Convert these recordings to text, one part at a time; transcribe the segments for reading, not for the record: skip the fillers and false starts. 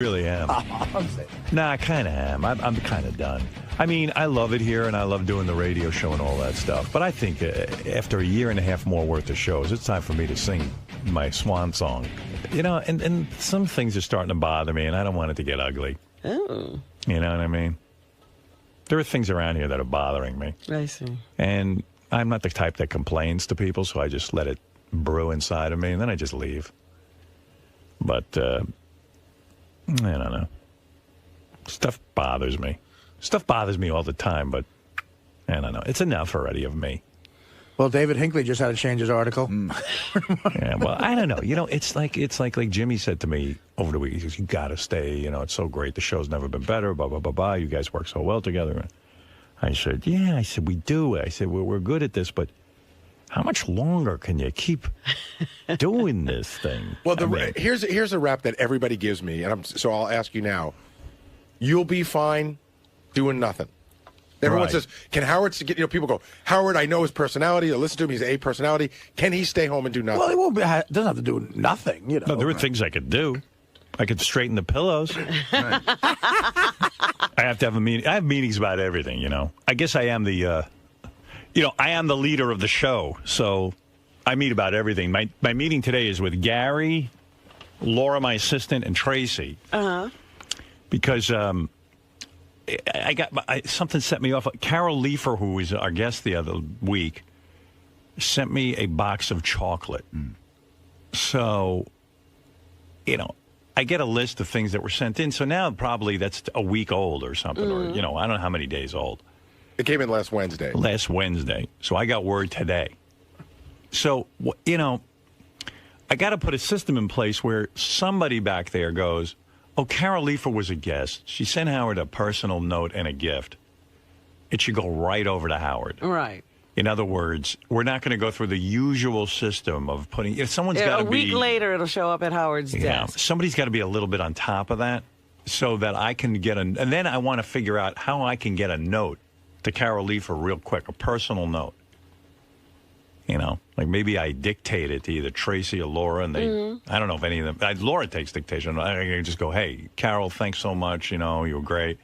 Really am. Nah, I kind of am. I'm kind of done. I mean, I love it here, and I love doing the radio show and all that stuff. But I think after a year and a half more worth of shows, it's time for me to sing my swan song. You know, and some things are starting to bother me, and I don't want it to get ugly. Oh. You know what I mean? There are things around here that are bothering me. I see. And I'm not the type that complains to people, so I just let it brew inside of me, and then I just leave. But, I don't know. Stuff bothers me. Stuff bothers me all the time, but I don't know. It's enough already of me. Well, David Hinckley just had to change his article. Yeah, well, I don't know. You know, it's like Jimmy said to me over the week. He goes, "You got to stay. You know, it's so great. The show's never been better. Blah blah blah blah. You guys work so well together." I said, "Yeah." I said, "We do." I said, "We're good at this, but how much longer can you keep doing this thing?" Well, here's a rap that everybody gives me, and so I'll ask you now. You'll be fine doing nothing. Everyone says, "Can Howard?" People go, "Howard, I know his personality. I listen to him. He's a personality. Can he stay home and do nothing?" Well, he won't doesn't have to do nothing. You know. No, there are things I could do. I could straighten the pillows. I have to have a meeting. I have meetings about everything. You know. I guess I am the. I am the leader of the show, so I meet about everything. My meeting today is with Gary, Laura, my assistant, and Tracy. Because something set me off. Carol Leifer, who was our guest the other week, sent me a box of chocolate. So, I get a list of things that were sent in. So now probably that's a week old or something, or I don't know how many days old. It came in last Wednesday. So I got word today. So, I got to put a system in place where somebody back there goes, "Oh, Carol Leifer was a guest. She sent Howard a personal note and a gift." It should go right over to Howard. Right. In other words, we're not going to go through the usual system of putting... If someone's got to be... A week later, it'll show up at Howard's desk. Somebody's got to be a little bit on top of that so that I can get And then I want to figure out how I can get a note to Carol Leifer real quick, a personal note. Like maybe I dictate it to either Tracy or Laura, and they, I don't know if any of them, Laura takes dictation. I can just go, "Hey, Carol, thanks so much. You were great."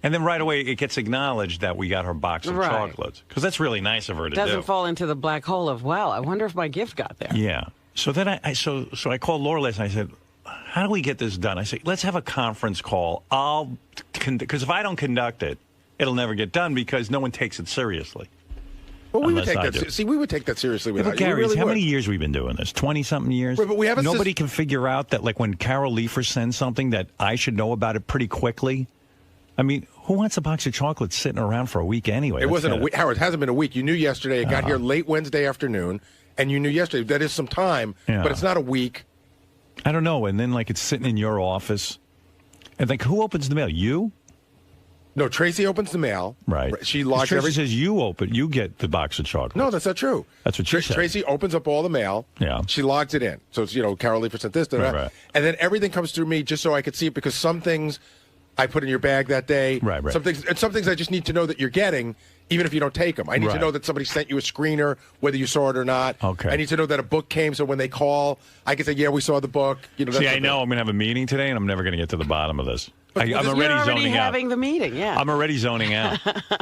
And then right away it gets acknowledged that we got her box of chocolates, because that's really nice of her to do. Doesn't fall into the black hole of, wow, I wonder if my gift got there. Yeah. So then I called Laura last night. I said, "How do we get this done?" I said, "Let's have a conference call. Because if I don't conduct it, it'll never get done because no one takes it seriously." Well, we would take that. See, we would take that seriously without you. Gary, how many years we've been doing this? 20-something years. Right, but we have nobody can figure out that, like, when Carol Leifer sends something, that I should know about it pretty quickly. I mean, who wants a box of chocolates sitting around for a week anyway? It wasn't a week, Howard. It hasn't been a week. You knew yesterday. It got here late Wednesday afternoon, and you knew yesterday. That is some time, but it's not a week. I don't know. And then, like, it's sitting in your office, and like, who opens the mail? You? No, Tracy opens the mail. Right. She logs Tracy says you get the box of chocolates. No, that's not true. That's what she said. Tracy opens up all the mail. Yeah. She logs it in. So it's, Carol Leifer sent this, right. And then everything comes through me just so I could see it, because some things I put in your bag that day. Right. Some things I just need to know that you're getting, even if you don't take them. I need to know that somebody sent you a screener, whether you saw it or not. Okay. I need to know that a book came, so when they call, I can say, "Yeah, we saw the book." See, I know I'm going to have a meeting today, and I'm never going to get to the bottom of this. I'm already zoning out. Having the meeting, yeah. I'm already zoning out.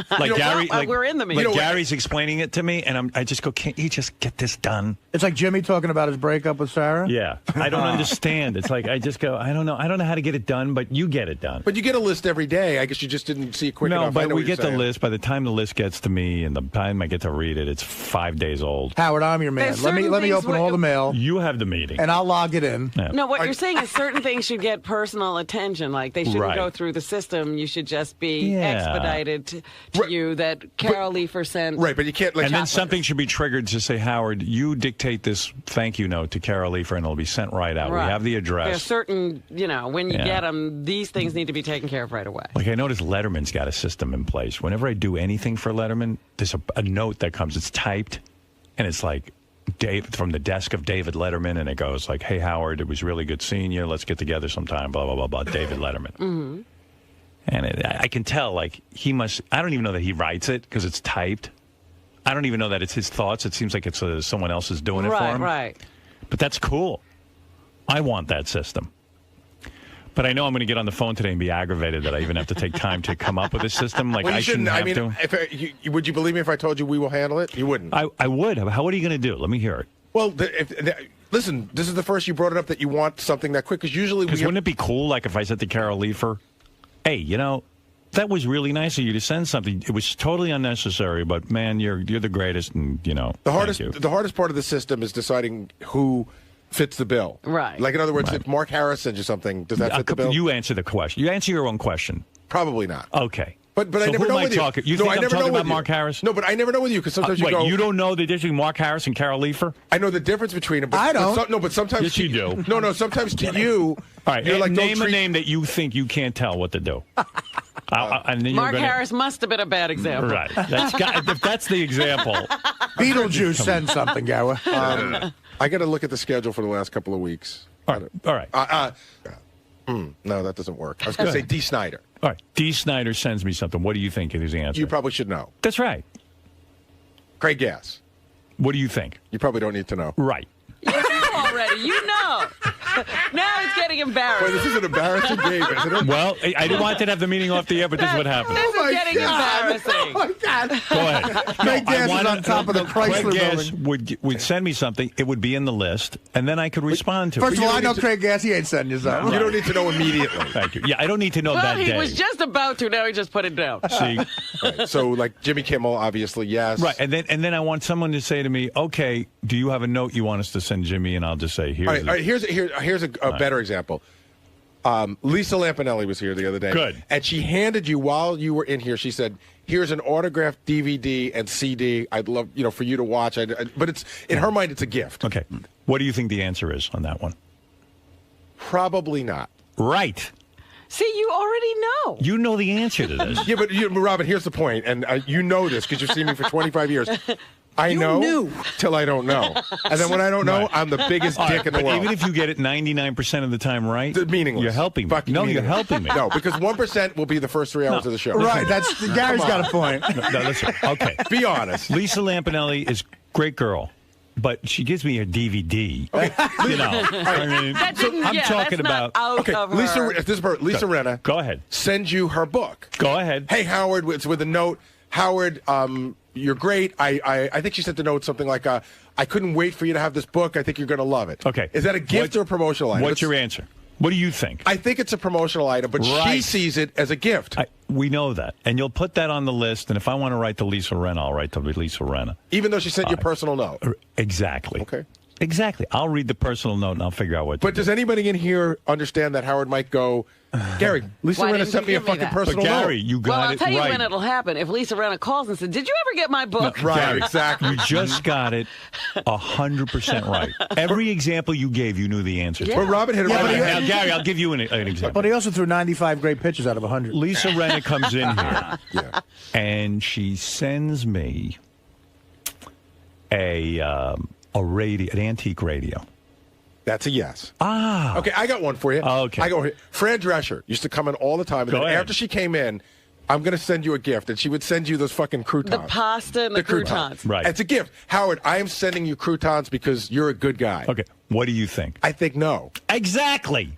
Like Gary, we're in the meeting. Like Gary's explaining it to me, and I just go, "Can't you just get this done?" It's like Jimmy talking about his breakup with Sarah. Yeah, I don't understand. It's like I just go, I don't know how to get it done, but you get it done. But you get a list every day. I guess you just didn't see it quick enough. No, but we get the list. By the time the list gets to me, and the time I get to read it, it's 5 days old. Howard, I'm your man. Let me open all the mail. You have the meeting, and I'll log it in. Yeah. No, what you're saying is certain things should get personal attention. Like they shouldn't go through the system. You should just be expedited to you that Carol Leifer sent. Right, but you can't. And then something should be triggered to say, "Howard, you dictate this thank you note to Carol Leifer, and it'll be sent right out." Right. We have the address. There's certain, when you get them, these things need to be taken care of right away. Like I noticed Letterman's got a system in place. Whenever I do anything for Letterman, there's a note that comes. It's typed, and it's like from the desk of David Letterman, and it goes like, "Hey, Howard, it was really good seeing you. Let's get together sometime, blah, blah, blah, blah, David Letterman." Mm-hmm. And I can tell, like, he must... I don't even know that he writes it because it's typed. I don't even know that it's his thoughts. It seems like it's someone else is doing it for him. Right. But that's cool. I want that system. But I know I'm going to get on the phone today and be aggravated that I even have to take time to come up with a system. Like, Well, you I shouldn't have to. Would you believe me if I told you we will handle it? You wouldn't. I would. What are you going to do? Let me hear it. Well, listen, this is the first you brought it up that you want something that quick, because usually wouldn't it be cool, like, if I said to Carol Leifer, hey, that was really nice of you to send something. It was totally unnecessary, but, man, you're the greatest, and, The hardest part of the system is deciding who fits the bill. Right. Like, in other words, if Mark Harris sends you something, does that fit the bill? You answer the question. You answer your own question. Probably not. Okay. But so I never who know am I with talking? you. You think I'm talking about Mark Harris? No, but I never know with you, because sometimes wait, you don't know the difference between Mark Harris and Carol Leifer? I know the difference between them. But, I don't. But sometimes... Yes, you do. No, sometimes to you... All right, you're like, name a name that you think you can't tell what to do. And then Mark Harris must have been a bad example. Right. If that's the example. Beetlejuice send something, Gower. I got to look at the schedule for the last couple of weeks. All right. No, that doesn't work. I was going to say D. Snyder. All right. D. Snyder sends me something. What do you think is the answer? You probably should know. That's right. Craig Gass. What do you think? You probably don't need to know. Right. You know already. You know. Now it's getting embarrassing. Wait, this is an embarrassing game, isn't it? Well, I didn't want to have the meeting off the air, but this is what happened. This is getting embarrassing. Oh, my God. Go ahead. Craig Gass is on top of the Chrysler Craig Gass building. would send me something. It would be in the list, and then I could respond to it. First of all, I know Craig Gass. He ain't sending you something. You don't need to know immediately. Thank you. Yeah, I don't need to know Well, that he day. was just about to. Now he just put it down. See? Right. So, like Jimmy Kimmel, obviously, yes. Right, and then I want someone to say to me, okay, do you have a note you want us to send Jimmy? And I'll just say, All right, here's a better example. Lisa Lampanelli was here the other day. Good. And she handed you, while you were in here, she said, here's an autographed DVD and CD. I'd love, for you to watch. But it's in her mind, it's a gift. Okay. What do you think the answer is on that one? Probably not. Right. See, you already know. You know the answer to this. Yeah, but Robin, here's the point, and you know this because you've seen me for 25 years. I know till I don't know. And then when I don't know, Right. I'm the biggest dick in the But world. even if you get it 99% of the time right, It's meaningless. you're helping me. Fucking No, meaningless. you're helping me. No, because 1% will be the first 3 hours of the show. Right, Gary's got a point. No, listen. Okay. Be honest. Lisa Lampanelli is a great girl, but she gives me a DVD. Okay. I mean, That didn't, I'm talking that's about. not out Okay, of Lisa, her. if this is Lisa Renna. Go ahead. Sends you her book. Go ahead. Hey, Howard, it's with a note. Howard, you're great. I think she sent the note something like, I couldn't wait for you to have this book. I think you're going to love it. Okay. Is that a gift or a promotional item? What's your answer? What do you think? I think it's a promotional item, but she Right. sees it as a gift. We know that. And you'll put that on the list. And if I want to write to Lisa Renna, I'll write to Lisa Renna. Even though she sent you a personal note. Exactly. Okay. Exactly. I'll read the personal note and I'll figure out what to But do. does anybody in here understand that Howard might go, Gary, Lisa Why Renna didn't sent you me a give me fucking that? personal But Gary, note. you got Well, I'll it tell you right. when it'll happen. If Lisa Renna calls and says, "Did you ever get my book?" Right, Gary, exactly. You just got it 100% right. Every example you gave, you knew the answer to. Yeah. But Robin hit it Yeah, right but on the he- head. Now, Gary, I'll give you an example. But he also threw 95 great pitches out of 100. Lisa Renna comes in here, Yeah. and she sends me a radio, an antique radio. That's a yes. Ah. Okay, I got one for you. Okay. I go. Fran Drescher used to come in all the time. And Go then ahead. after she came in, I'm going to send you a gift. And she would send you those fucking croutons. The pasta and the croutons. Right. It's a gift. Howard, I am sending you croutons because you're a good guy. Okay. What do you think? I think no. Exactly.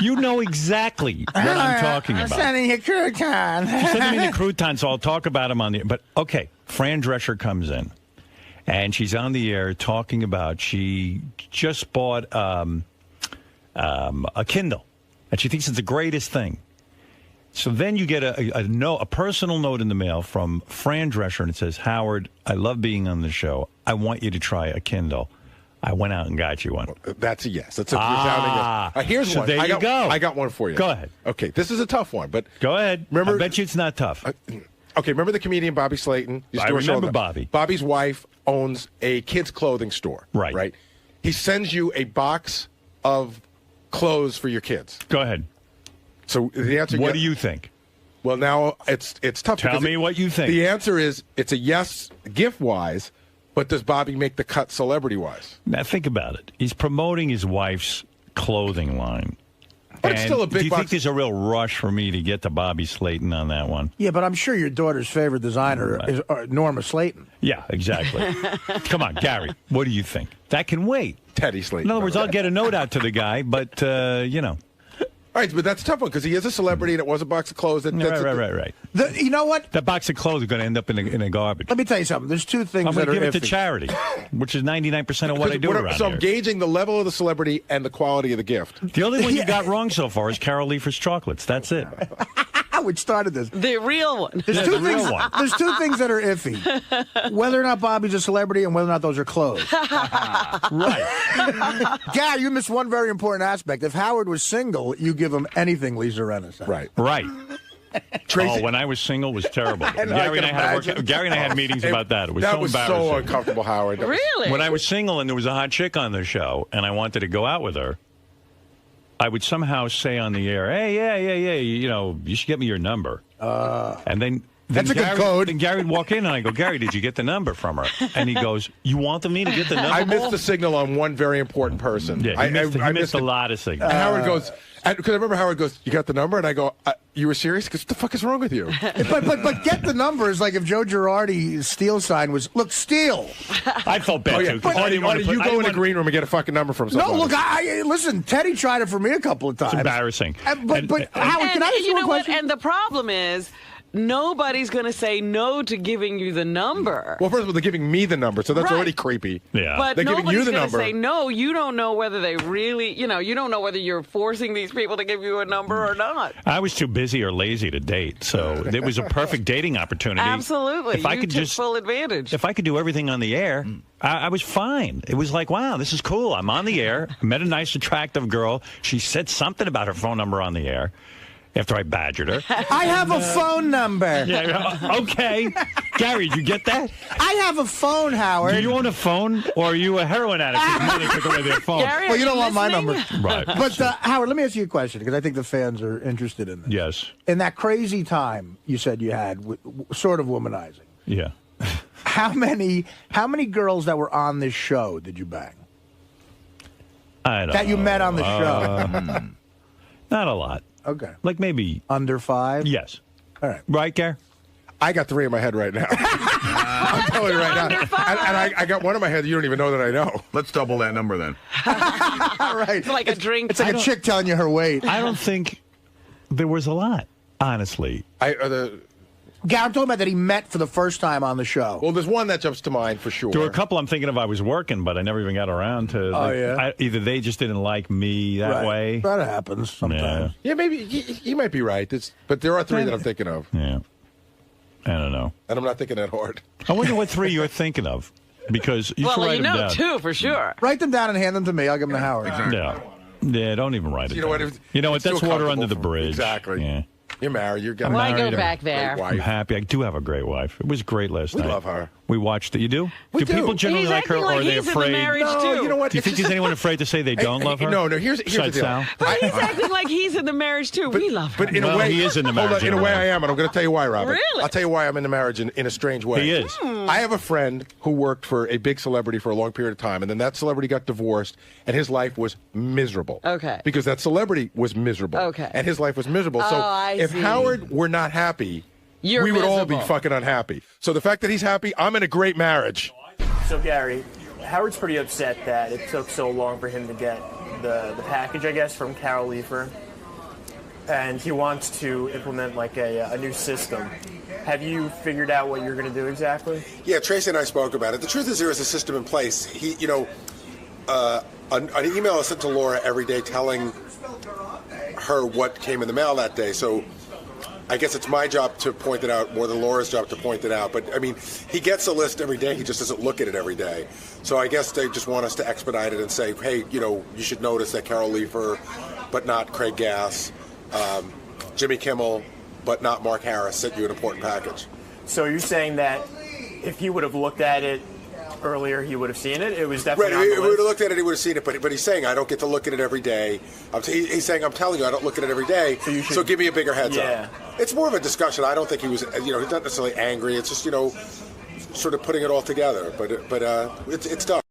You know exactly what I'm talking about. sending you croutons. Send me the croutons, so I'll talk about them on the. But okay, Fran Drescher comes in, and she's on the air talking about she just bought a Kindle, and she thinks it's the greatest thing. So then you get a personal note in the mail from Fran Drescher, and it says, "Howard, I love being on the show. I want you to try a Kindle. I went out and got you one." That's a yes. That's a resounding yes. Here's so one. there you go. I got one for you. Go ahead. Okay, this is a tough one, but Go ahead. Remember- I bet you it's not tough. okay. Remember the comedian Bobby Slayton? Used to I do a show remember with- Bobby. Bobby's wife owns a kids' clothing store. Right. Right. He sends you a box of clothes for your kids. Go ahead. So the answer. What do you think? Well, now it's tough. Tell because me what you think. The answer is it's a yes, gift wise, but does Bobby make the cut celebrity wise? Now think about it. He's promoting his wife's clothing line. But it's And still a big do you box. think there's a real rush for me to get to Bobby Slayton on that one? Yeah, but I'm sure your daughter's favorite designer is Norma Slayton. Yeah, exactly. Come on, Gary. What do you think? That can wait. Teddy Slayton. In other words, I'll get a note out to the guy, but, you know. All right, but that's a tough one because he is a celebrity and it was a box of clothes. Right. You know what? That box of clothes is going to end up in the garbage. Let me tell you something. There's two things I'm that going are to give it iffy. to charity, which is 99% of what I do around So here. I'm gauging the level of the celebrity and the quality of the gift. The only one you got wrong so far is Carol Leifer's chocolates. That's it. Which started this. The real one. There's two things. There's two things that are iffy: whether or not Bobby's a celebrity and whether or not those are clothes. Right. Gary, you missed one very important aspect. If Howard was single, you give him anything Lisa Renna said. Right. Oh, when I was single, it was terrible. Gary and I had meetings about that. It was that so was embarrassing. so uncomfortable, Howard. Really? When I was single and there was a hot chick on the show and I wanted to go out with her, I would somehow say on the air, "Hey, yeah, you know, you should get me your number." And then That's a good Gary, code. Then Gary would walk in and I go, "Gary, did you get the number from her?" And he goes, "You wanted me to get the number?" I missed the signal on one very important person. Yeah, he missed a lot of signals. And Howard goes, because I remember Howard goes, "You got the number?" And I go, "You were serious? Because what the fuck is wrong with you?" But get the number is like if Joe Girardi's steal sign was, look, steal. I felt bad too. Artie, you go in the green room and get a fucking number from somebody. No, look, listen, Teddy tried it for me a couple of times. It's embarrassing. But Howard, can I ask you a question? And the problem is, nobody's going to say no to giving you the number. Well, first of all, they're giving me the number, so that's Right. already creepy. Yeah. But They're giving you nobody's the going to number. say no. You don't know whether they really, you don't know whether you're forcing these people to give you a number or not. I was too busy or lazy to date, so it was a perfect dating opportunity. Absolutely. If I could took full advantage. If I could do everything on the air, I was fine. It was like, wow, this is cool. I'm on the air. I met a nice, attractive girl. She said something about her phone number on the air after I badgered her. I have a phone number. Yeah, okay. Gary, did you get that? I have a phone, Howard. Do you own a phone, or are you a heroin addict whose mother took away their phone? Gary, Well, you are don't want my listening? number. Right. But, Howard, let me ask you a question, because I think the fans are interested in this. Yes. In that crazy time you said you had, sort of womanizing, Yeah. how many girls that were on this show did you bang? I don't That you know. met on the show? Not a lot. Okay. Like maybe, Under 5? yes. All right. Right, Gary? I got 3 in my head right now. I'm telling you right now. And I got one in my head that you don't even know that I know. Let's double that number then. All right. It's like a drink. It's like a chick telling you her weight. I don't think there was a lot, honestly. Gary, I'm talking about that he met for the first time on the show. Well, there's one that jumps to mind for sure. There were a couple I'm thinking of I was working, but I never even got around to. Yeah? Either they just didn't like me that way. That happens sometimes. Yeah, maybe you might be right. But there are 3 that I'm thinking of. Yeah. I don't know. And I'm not thinking that hard. I wonder what 3 you're thinking of, because you should Well, write you them know down. 2 for sure. Write them down and hand them to me. I'll give them to Howard. Yeah, don't even write it. You know down. what? You know what? It's too That's water under comfortable the for me. bridge. Exactly. Yeah. You're married. You're got Why married. go back there? I'm happy. I do have a great wife. It was great last night. We love her. We watched it. You do? We do people do. generally He's like her, acting or are like they he's in the afraid? marriage, No, too. you know what? Do you think there's anyone afraid to say they don't love her? No. Here's the Besides deal. Sal? But he's acting like he's in the marriage, too. We love him. But in Well, a way, he is in the hold on, marriage in a in way, a way. I am, and I'm going to tell you why, Robert. Really? I'll tell you why I'm in the marriage in a strange way. He is. I have a friend who worked for a big celebrity for a long period of time, and then that celebrity got divorced, and his life was miserable. Okay. Because that celebrity was miserable. Okay. And his life was miserable. Oh, So I if see. Howard were not happy, You're we would all be miserable. fucking unhappy. So the fact that he's happy, I'm in a great marriage. So Gary, Howard's pretty upset that it took so long for him to get the package, I guess, from Carol Leifer, and he wants to implement like a new system. Have you figured out what you're going to do exactly? Yeah, Tracy and I spoke about it. The truth is there is a system in place. An email is sent to Laura every day telling her what came in the mail that day. So I guess it's my job to point it out more than Laura's job to point it out. But, I mean, he gets a list every day. He just doesn't look at it every day. So I guess they just want us to expedite it and say, hey, you should notice that Carol Leifer, but not Craig Gass, Jimmy Kimmel, but not Mark Harris, sent you an important package. So you're saying that if he would have looked at it earlier, he would have seen it? It was definitely Right, on if the he would have list? looked at it, he would have seen it, but he's saying, I don't get to look at it every day. He's saying, I'm telling you, I don't look at it every day, So you should- so give me a bigger heads Yeah. up. It's more of a discussion. I don't think he was, he's not necessarily angry. It's just, sort of putting it all together. But it's done.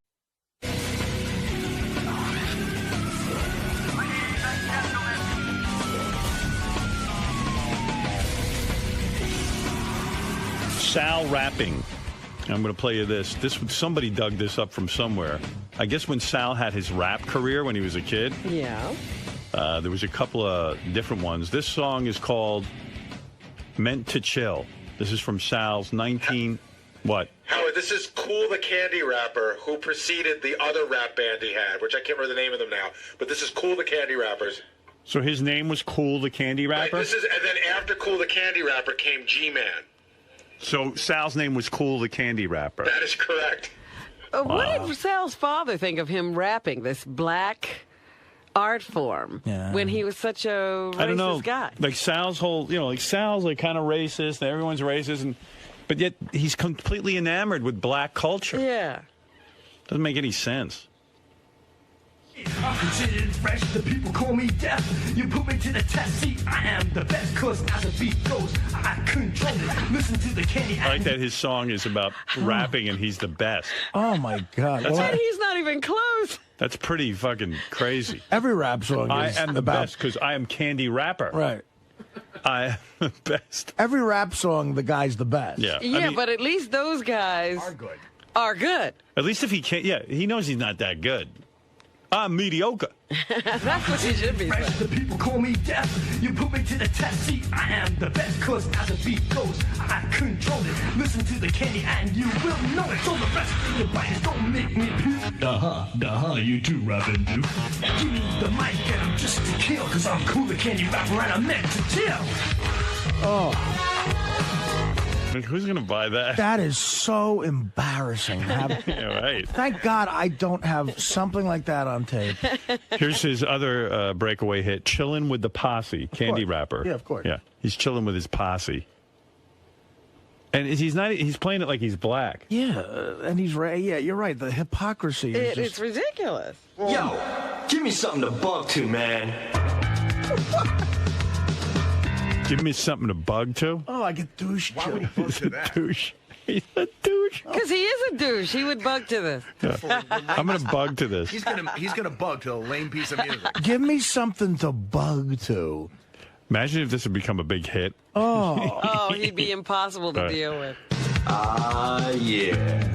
Sal rapping. I'm going to play you this. Somebody dug this up from somewhere. I guess when Sal had his rap career when he was a kid, Yeah. There was a couple of different ones. This song is called Meant to Chill. This is from Sal's 19... What? Howard, this is Cool the Candy Rapper, who preceded the other rap band he had, which I can't remember the name of them now. But this is Cool the Candy Rappers. So his name was Cool the Candy Rapper? Right, and then after Cool the Candy Rapper came G-Man. So Sal's name was Cool the Candy Rapper. That is correct. What did Sal's father think of him rapping this black art form when he was such a racist I don't know. guy? Like Sal's whole, Sal's like kind of racist, and everyone's racist, but yet he's completely enamored with black culture. Yeah. Doesn't make any sense. I'm considered fresh, the people call me deaf. You put me to the test, see, I am the best. Cause as the beat goes, I control it. Listen to the candy. I like that his song is about rapping and he's the best. Oh, my God. And he's not even close. That's pretty fucking crazy. Every rap song is I am the about... best because I am Candy Rapper. Right. I am the best. Every rap song, the guy's the best. Yeah. Yeah, but at least those guys are good. At least if he can't, he knows he's not that good. I'm mediocre. That's what he should be saying. The people call me deaf. You put me to the test. See, I am the best. Cause as the beat goes, I control it. Listen to the candy and you will know it. So the rest of your bites don't make me puke. You too, rapping dude. Give me the mic and I'm just to kill. Cause I'm cool, the candy rapper, and I'm meant to chill. Who's going to buy that? That is so embarrassing. Yeah, right. Thank God I don't have something like that on tape. Here's his other breakaway hit, Chillin' with the Posse, Candy Rapper. Yeah, of course. Yeah, he's chilling with his posse. And he's playing it like he's black. Yeah, and he's right. Yeah, you're right. The hypocrisy is It's ridiculous. Yo, give me something to bug to, man. Give me something to bug to. Oh, I get douche. Why would he bug to that? Douche. He's a douche. Because he is a douche. He would bug to this. I'm going to bug to this. He's gonna bug to a lame piece of music. Give me something to bug to. Imagine if this would become a big hit. Oh, he'd be impossible to deal with. Yeah.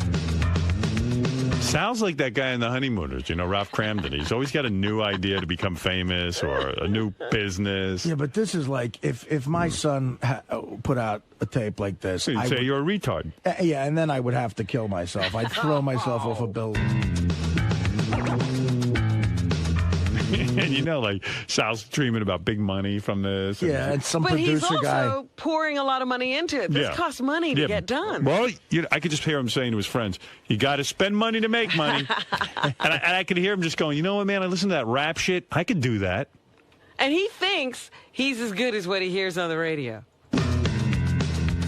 Sounds like that guy in The Honeymooners, Ralph Cramden. He's always got a new idea to become famous or a new business. Yeah, but this is like if my son put out a tape like this, So you'd say you're a retard. Yeah, and then I would have to kill myself. I'd throw myself off a building. And Sal's dreaming about big money from this. Yeah, and some But he's producer also guy. pouring a lot of money into it. This costs money to get done. Well, I could just hear him saying to his friends, you got to spend money to make money. and I could hear him just going, you know what, man, I listen to that rap shit. I could do that. And he thinks he's as good as what he hears on the radio.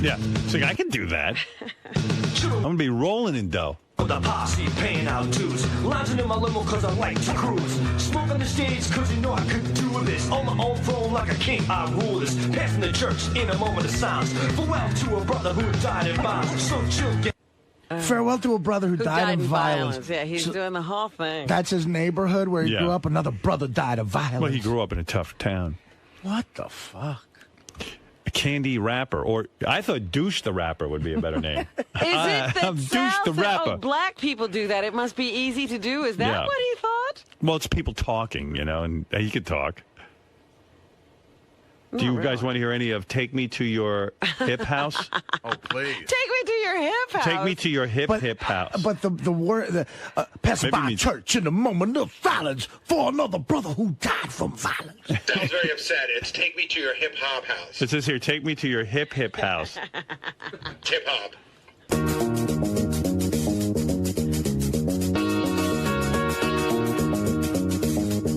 Yeah. It's like, I can do that. I'm going to be rolling in dough. The posse paying out dues. Lounging in my limo cause I like to cruise. Smoke on the stage cause you know I could do this. On my own throne like a king, I rule this. Passing the church in a moment of silence. Farewell to a brother who died in violence. So chill, get Farewell to a brother who died in violence. Yeah, he's doing the whole thing. That's his neighborhood where he grew up. Another brother died of violence. Well, he grew up in a tough town. What the fuck? A Candy Rapper, or I thought Douche the Rapper would be a better name. Is it that Douche the Rapper. black people do that? It must be easy to do. Is that what he thought? Well, it's people talking, and he could talk. Do you guys want to hear any of Take Me to Your Hip House? Oh, please. Take me to your hip house. Take me to your hip house. But the word, passing by church in a moment of silence for another brother who died from violence. Sounds very upset. It's Take Me to Your Hip Hop House. It says here, take me to your hip house. Hip Hop.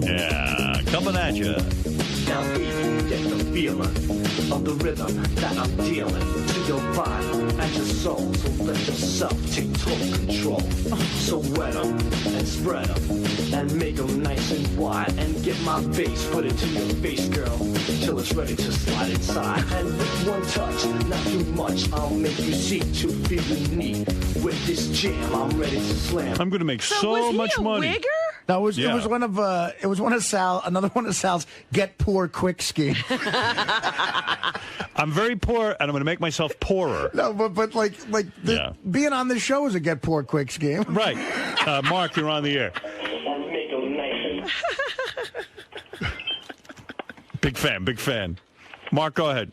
Yeah, coming at you. Now get the feeling of the rhythm that I'm dealing to your body and your soul. So let yourself take total control. So wet 'em and spread 'em and make 'em nice and wide. And get my bass put into your face, girl, till it's ready to slide inside. And with one touch, not too much, I'll make you see to feel the need. With this jam, I'm ready to slam. I'm going to make so was he much a money. wigger? That was it was one of another one of Sal's get poor quick scheme. I'm very poor, and I'm going to make myself poorer. No, but being on this show is a get poor quick scheme. Right. Mark, you're on the air. Big fan. Mark, go ahead.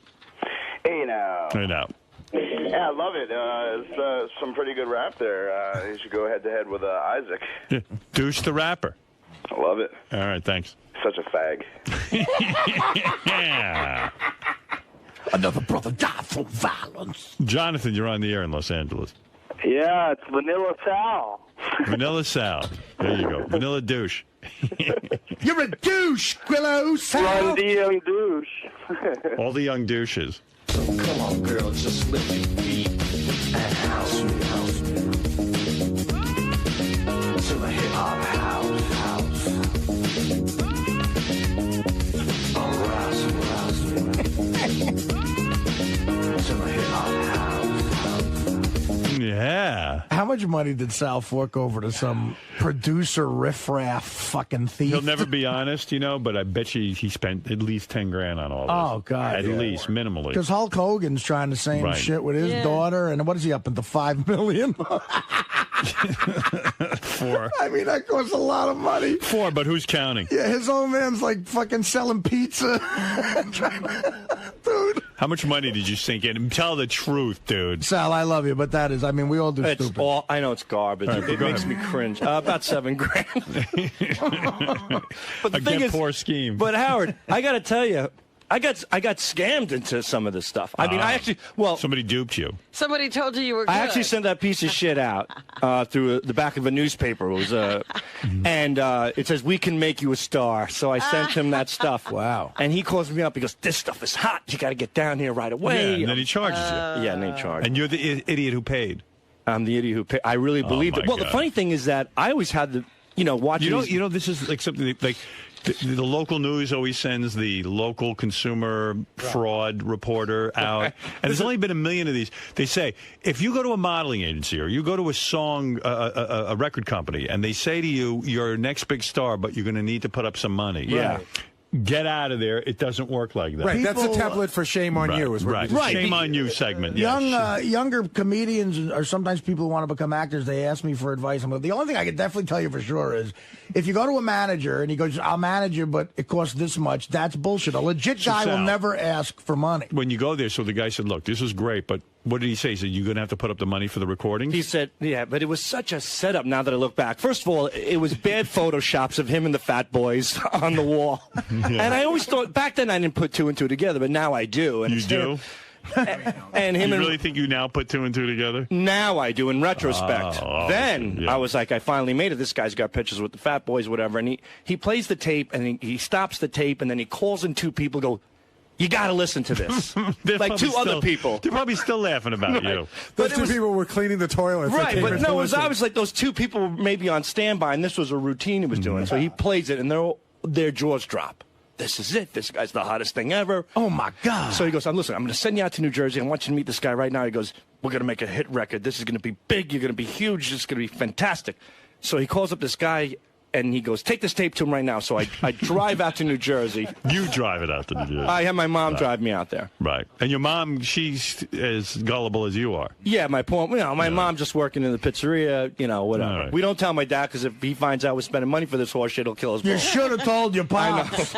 Hey now. Hey now. Yeah, I love it. It's some pretty good rap there. You should go head-to-head with Isaac. Yeah. Douche the rapper. I love it. All right, thanks. Such a fag. Yeah. Another brother died from violence. Jonathan, you're on the air in Los Angeles. Yeah, it's Vanilla Sal. Vanilla Sal. There you go. Vanilla douche. You're a douche, Grillo Sal. Run the young douche. All the young douches. So come on, girl, just lift your feet and house me. To the hip-hop house. Arouse me. To the hip-hop house. Yeah. How much money did Sal fork over to some producer riffraff fucking thief? He'll never be honest, but I bet you he spent at least 10 grand on all this. Oh, God. At least, minimally. Because Hulk Hogan's trying the same shit with his daughter, and what is he up into, $5 million? 4. I mean, that costs a lot of money. 4, but who's counting? Yeah, his old man's like fucking selling pizza. Dude. How much money did you sink in? Tell the truth, dude. Sal, I love you, but that is, we all do stupid. I know it's garbage. Right, it makes me cringe. About $7 grand. But the thing is, poor scheme. But Howard, I got to tell you, I got scammed into some of this stuff. I mean, somebody duped you. Somebody told you were good. I actually sent that piece of shit out through the back of a newspaper. It was and it says, "We can make you a star." So I sent him that stuff. Wow. And he calls me up. He goes, "This stuff is hot. You got to get down here right away." Yeah, and then he charges you. Yeah, and then he charges. And you're the idiot who paid. I'm the idiot who paid. I really believed it. Well, God. the funny thing is that I always had the, watching. This is like something like. The local news always sends the local consumer fraud reporter out. And there's only been 1 million of these. They say, if you go to a modeling agency or you go to a record company, and they say to you, you're next big star, but you're going to need to put up some money. Yeah. Get out of there. It doesn't work like that. Right, that's the template for shame on you. Is what Shame on you segment. Younger comedians or sometimes people who want to become actors, they ask me for advice. The only thing I can definitely tell you for sure is if you go to a manager and he goes, "I'll manage you, but it costs this much," that's bullshit. A legit guy will never ask for money. When you go there, so the guy said, "Look, this is great, but what did he say? He said, you're going to have to put up the money for the recordings?" He said, yeah, but it was such a setup now that I look back. First of all, it was bad photoshops of him and the Fat Boys on the wall. And I always thought, back then I didn't put 2 and 2 together, but now I do. And you do? And him you really think you now put 2 and 2 together? Now I do, in retrospect. Then I was like, I finally made it. This guy's got pictures with the Fat Boys, whatever. And he plays the tape, and he stops the tape, and then he calls in 2 people, go, "You got to listen to this." Like 2 other people. They're probably still laughing about you. Those 2 people were cleaning the toilets. Right, but no, it was obviously like those 2 people were maybe on standby, and this was a routine he was doing. So he plays it, and their jaws drop. This is it. This guy's the hottest thing ever. Oh, my God. So he goes, "Listen, I'm going to send you out to New Jersey. I want you to meet this guy right now." He goes, "We're going to make a hit record. This is going to be big. You're going to be huge. It's going to be fantastic." So he calls up this guy, and he goes, "Take this tape to him right now." So I drive out to New Jersey. You drive it out to New Jersey. I have my mom drive me out there. Right. And your mom, she's as gullible as you are. Yeah, my mom just working in the pizzeria, whatever. Right. We don't tell my dad because if he finds out we're spending money for this horse shit, he'll kill us both. You should have told your pops.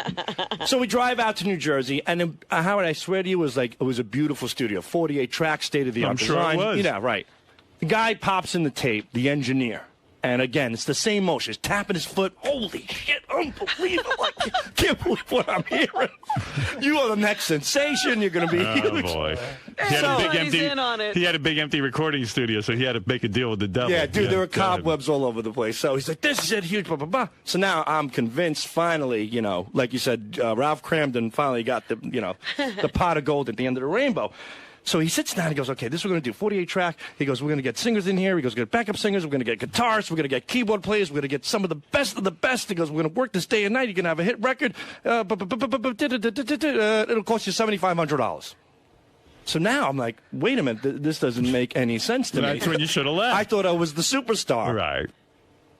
So we drive out to New Jersey, and Howard, I swear to you, it was a beautiful studio, 48 tracks, state-of-the-art design. Sure it was. Yeah, right. The guy pops in the tape, the engineer. And again, it's the same motion. He's tapping his foot. Holy shit, unbelievable. I can't believe what I'm hearing. You are the next sensation. You're going to be huge. Oh, boy. He had a big empty recording studio, so he had to make a deal with the devil. Yeah, dude, there were cobwebs all over the place. So he's like, "This is it, huge, blah, blah, blah." So now I'm convinced, finally, like you said, Ralph Cramden finally got the pot of gold at the end of the rainbow. So he sits down and he goes, "Okay, this is what we're going to do, 48 track." He goes, "We're going to get singers in here." He goes, "We're going to get backup singers. We're going to get guitarists. We're going to get keyboard players. We're going to get some of the best of the best." He goes, "We're going to work this day and night. You're going to have a hit record. It'll cost you $7,500. So now I'm like, wait a minute, this doesn't make any sense to me. That's when you should have left. I thought I was the superstar. Right.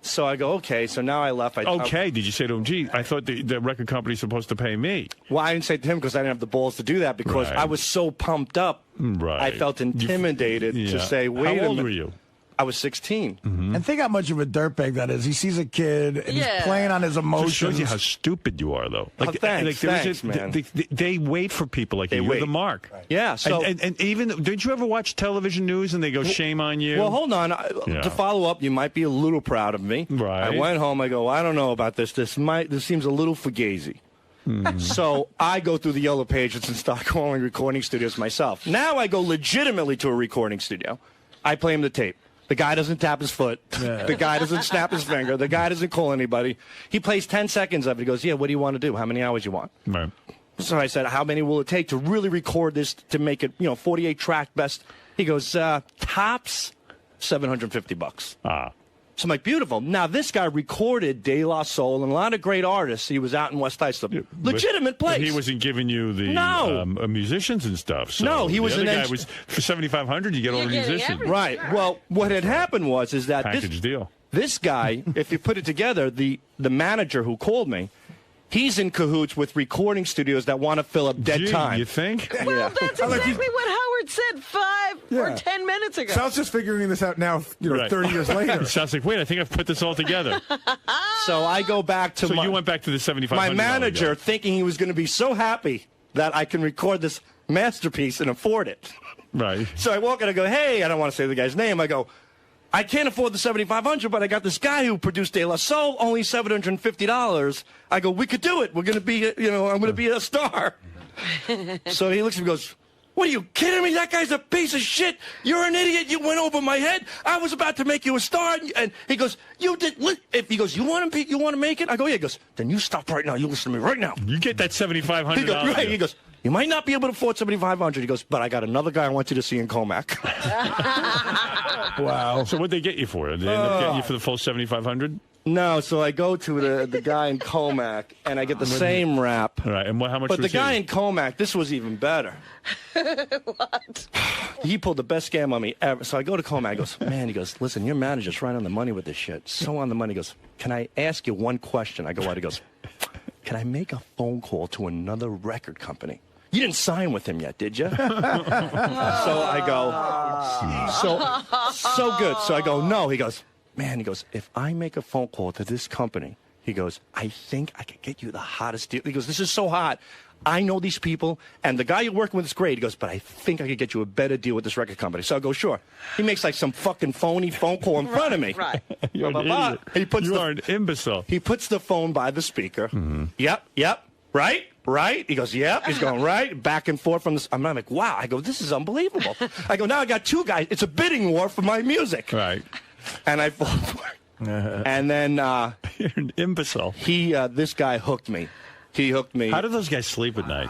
So I go, okay, so now I left. Did you say to him, "Gee, I thought the record company's supposed to pay me"? Well, I didn't say to him because I didn't have the balls to do that because I was so pumped up. Right. I felt intimidated to say, wait a minute. How old were you? I was 16. And think how much of a dirtbag that is. He sees a kid and he's playing on his emotions. Just shows you how stupid you are, though. Like, thanks, man. They wait for people like you. You're the mark. Right. Yeah. So and even, did you ever watch television news and they go, shame on you? Well, hold on. To follow up, you might be a little proud of me. Right. I went home. I go, I don't know about this. This seems a little fugazi. So I go through the yellow pages and start calling recording studios myself. Now I go legitimately to a recording studio. I play him the tape. The guy doesn't tap his foot. The guy doesn't snap his finger. The guy doesn't call anybody. He plays 10 seconds of it. He goes, yeah, what do you want to do? How many hours you want? Right. So I said, how many will it take to really record this to make it, 48 track best? He goes, tops $750. So I'm like, beautiful. Now, this guy recorded De La Soul and a lot of great artists. He was out in West Islip. Legitimate place. But he wasn't giving you the musicians and stuff. So no, he was the other guy was for $7,500. You get all the musicians. Right. Well, what had happened was that package deal. This guy, if you put it together, the manager who called me, he's in cahoots with recording studios that want to fill up dead time. You think? Well, that's exactly what Howard said 5 or 10 minutes ago. Sal's just figuring this out now, 30 years later. It sounds like, wait, I think I've put this all together. So I go back to you went back to the $7,500. My manager, thinking he was going to be so happy that I can record this masterpiece and afford it. Right. So I walk in and I go, hey, I don't want to say the guy's name. I go, I can't afford the $7,500, but I got this guy who produced De La Soul, only $750. I go, we could do it. We're going to be, I'm going to be a star. So he looks at me and goes, what are you kidding me? That guy's a piece of shit. You're an idiot. You went over my head. I was about to make you a star. And he goes, you did. He goes, you want to make it? I go, yeah. He goes, then you stop right now. You listen to me right now. You get that $7,500. He goes, right. He goes, you might not be able to afford $7,500. He goes, but I got another guy I want you to see in Comac. Wow. So what'd they get you for? Did they end up getting you for the full $7,500? No, so I go to the guy in Comac, and I get the same rap. All right, and how much But was the guy he? in Comac, this was even better. What? He pulled the best scam on me ever. So I go to Comac, he goes, man, he goes, listen, your manager's right on the money with this shit. So on the money. He goes, can I ask you one question? I go, what? He goes, can I make a phone call to another record company? You didn't sign with him yet, did you? So I go, so good. So I go, no. He goes, man, he goes, if I make a phone call to this company, he goes, I think I could get you the hottest deal. He goes, this is so hot. I know these people, and the guy you're working with is great. He goes, but I think I could get you a better deal with this record company. So I go, sure. He makes like some fucking phony phone call in front of me. Right. You're an idiot. You are an imbecile. He puts the phone by the speaker. Yep. Right? He goes, yep. He's going, right. Back and forth from this. I'm like, wow. I go, this is unbelievable. I go, now I got two guys. It's a bidding war for my music. Right. And I fall for it. And then you're an imbecile. This guy hooked me. He hooked me. How do those guys sleep at night?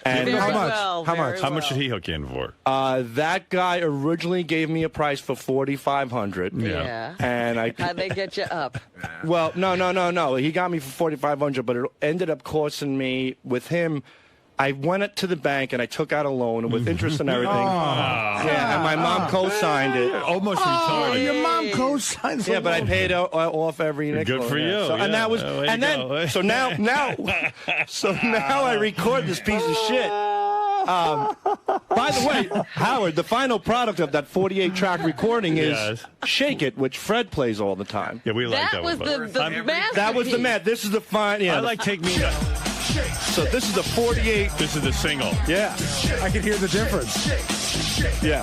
And very how much? well, How very much? How much did he hook you in for? That guy originally gave me a price for $4,500. Yeah. And How'd they get you up? Well, no. He got me for $4,500, but it ended up costing me with him. I went to the bank and I took out a loan with interest and everything. Yeah, and my mom co-signed it. Almost retarded. Your mom co-signed the Yeah, but I loan. paid off every nickel. Good for you. So, and that was, and then, so now I record this piece of shit. By the way, Howard, the final product of that 48-track recording is "Shake It," which Fred plays all the time. Yeah, we like that was one. the masterpiece. That was the man. This is the fine. Yeah, I like Take Me. So this is the 48. This is the single. Yeah, I can hear the difference. yeah.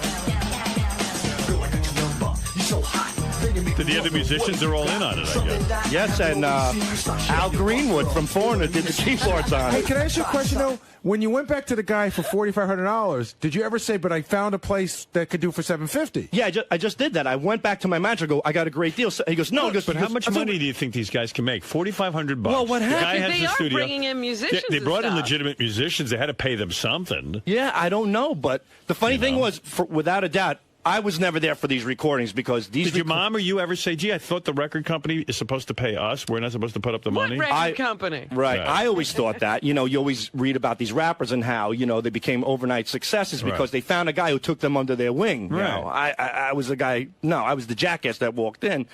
The other musicians are all in on it, I guess. Yes, and Al Greenwood from Foreigner did the keyboards on Hey, it. can I ask you a question, though? When you went back to the guy for $4,500, did you ever say, but I found a place that could do for $750? Yeah, I just did that. I went back to my manager. Go, I got a great deal. So he goes, no. But how much money do you think these guys can make? $4,500. Well, what The guy happened? has They the are studio. bringing in musicians They and brought in stuff. legitimate musicians. They had to pay them something. Yeah, I don't know, but the funny thing was, without a doubt, I was never there for these recordings because these. Did your mom or you ever say, "Gee, I thought the record company is supposed to pay us. We're not supposed to put up the money"? What record company? Right. I always thought that. You always read about these rappers and how, they became overnight successes because they found a guy who took them under their wing. Right. I was the guy. No, I was the jackass that walked in.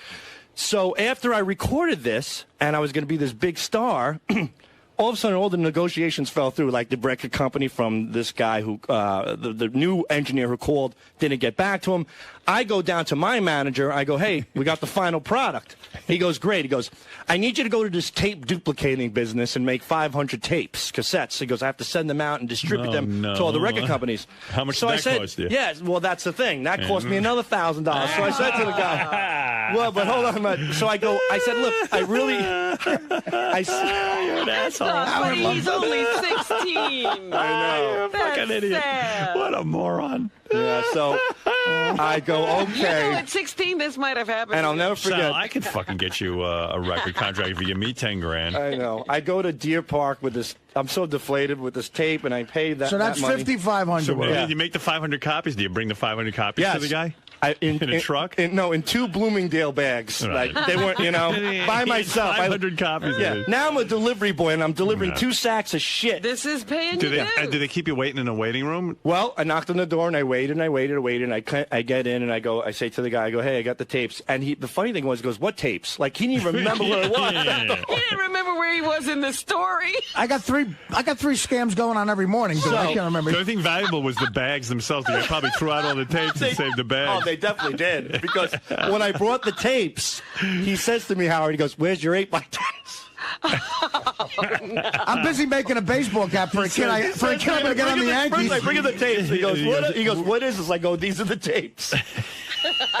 So after I recorded this and I was going to be this big star, all of a sudden, all the negotiations fell through. Like the record company from this guy who, the new engineer who called, didn't get back to him. I go down to my manager. I go, hey, we got the final product. He goes, great. He goes, I need you to go to this tape duplicating business and make 500 tapes, cassettes. He goes, I have to send them out and distribute them to all the record companies. How much so did I that said, cost you? Yeah, well, that's the thing. That cost me another $1,000. So I said to the guy, well, but hold on. So I said, look, I really, You're an asshole. Funny, he's only 16. I know. You're a fucking idiot. Sad. What a moron. Yeah, so I go, okay. You know, at 16, this might have happened. And I'll never forget. Sal, I could fucking get you a record contract if you give me 10 grand. I know. I go to Deer Park with this. I'm so deflated with this tape, and I pay that. So that's $5,500. So you make the 500 copies. Do you bring the 500 copies to the guy? In a truck? No, in 2 Bloomingdale bags. Right. Like they weren't, by myself. 500 copies. Yeah. Now I'm a delivery boy, and I'm delivering 2 sacks of shit. This is paying do you. Do they keep you waiting in a waiting room? Well, I knocked on the door, and I waited, and I waited, and waited, and I get in, and I say to the guy, I go, hey, I got the tapes. And the funny thing was, he goes, what tapes? Like, he didn't even remember where it was. He didn't remember where he was in the story. I got three scams going on every morning, dude. I can't remember. The only thing valuable was the bags themselves. They probably threw out all the tapes and saved the bags. Oh, they definitely did. Because when I brought the tapes, he says to me, Howard, he goes, where's your 8x10s? I'm busy making a baseball cap for a kid. I'm going to get on the Yankees. Bring him the tapes. He goes, what is this? I go, these are the tapes.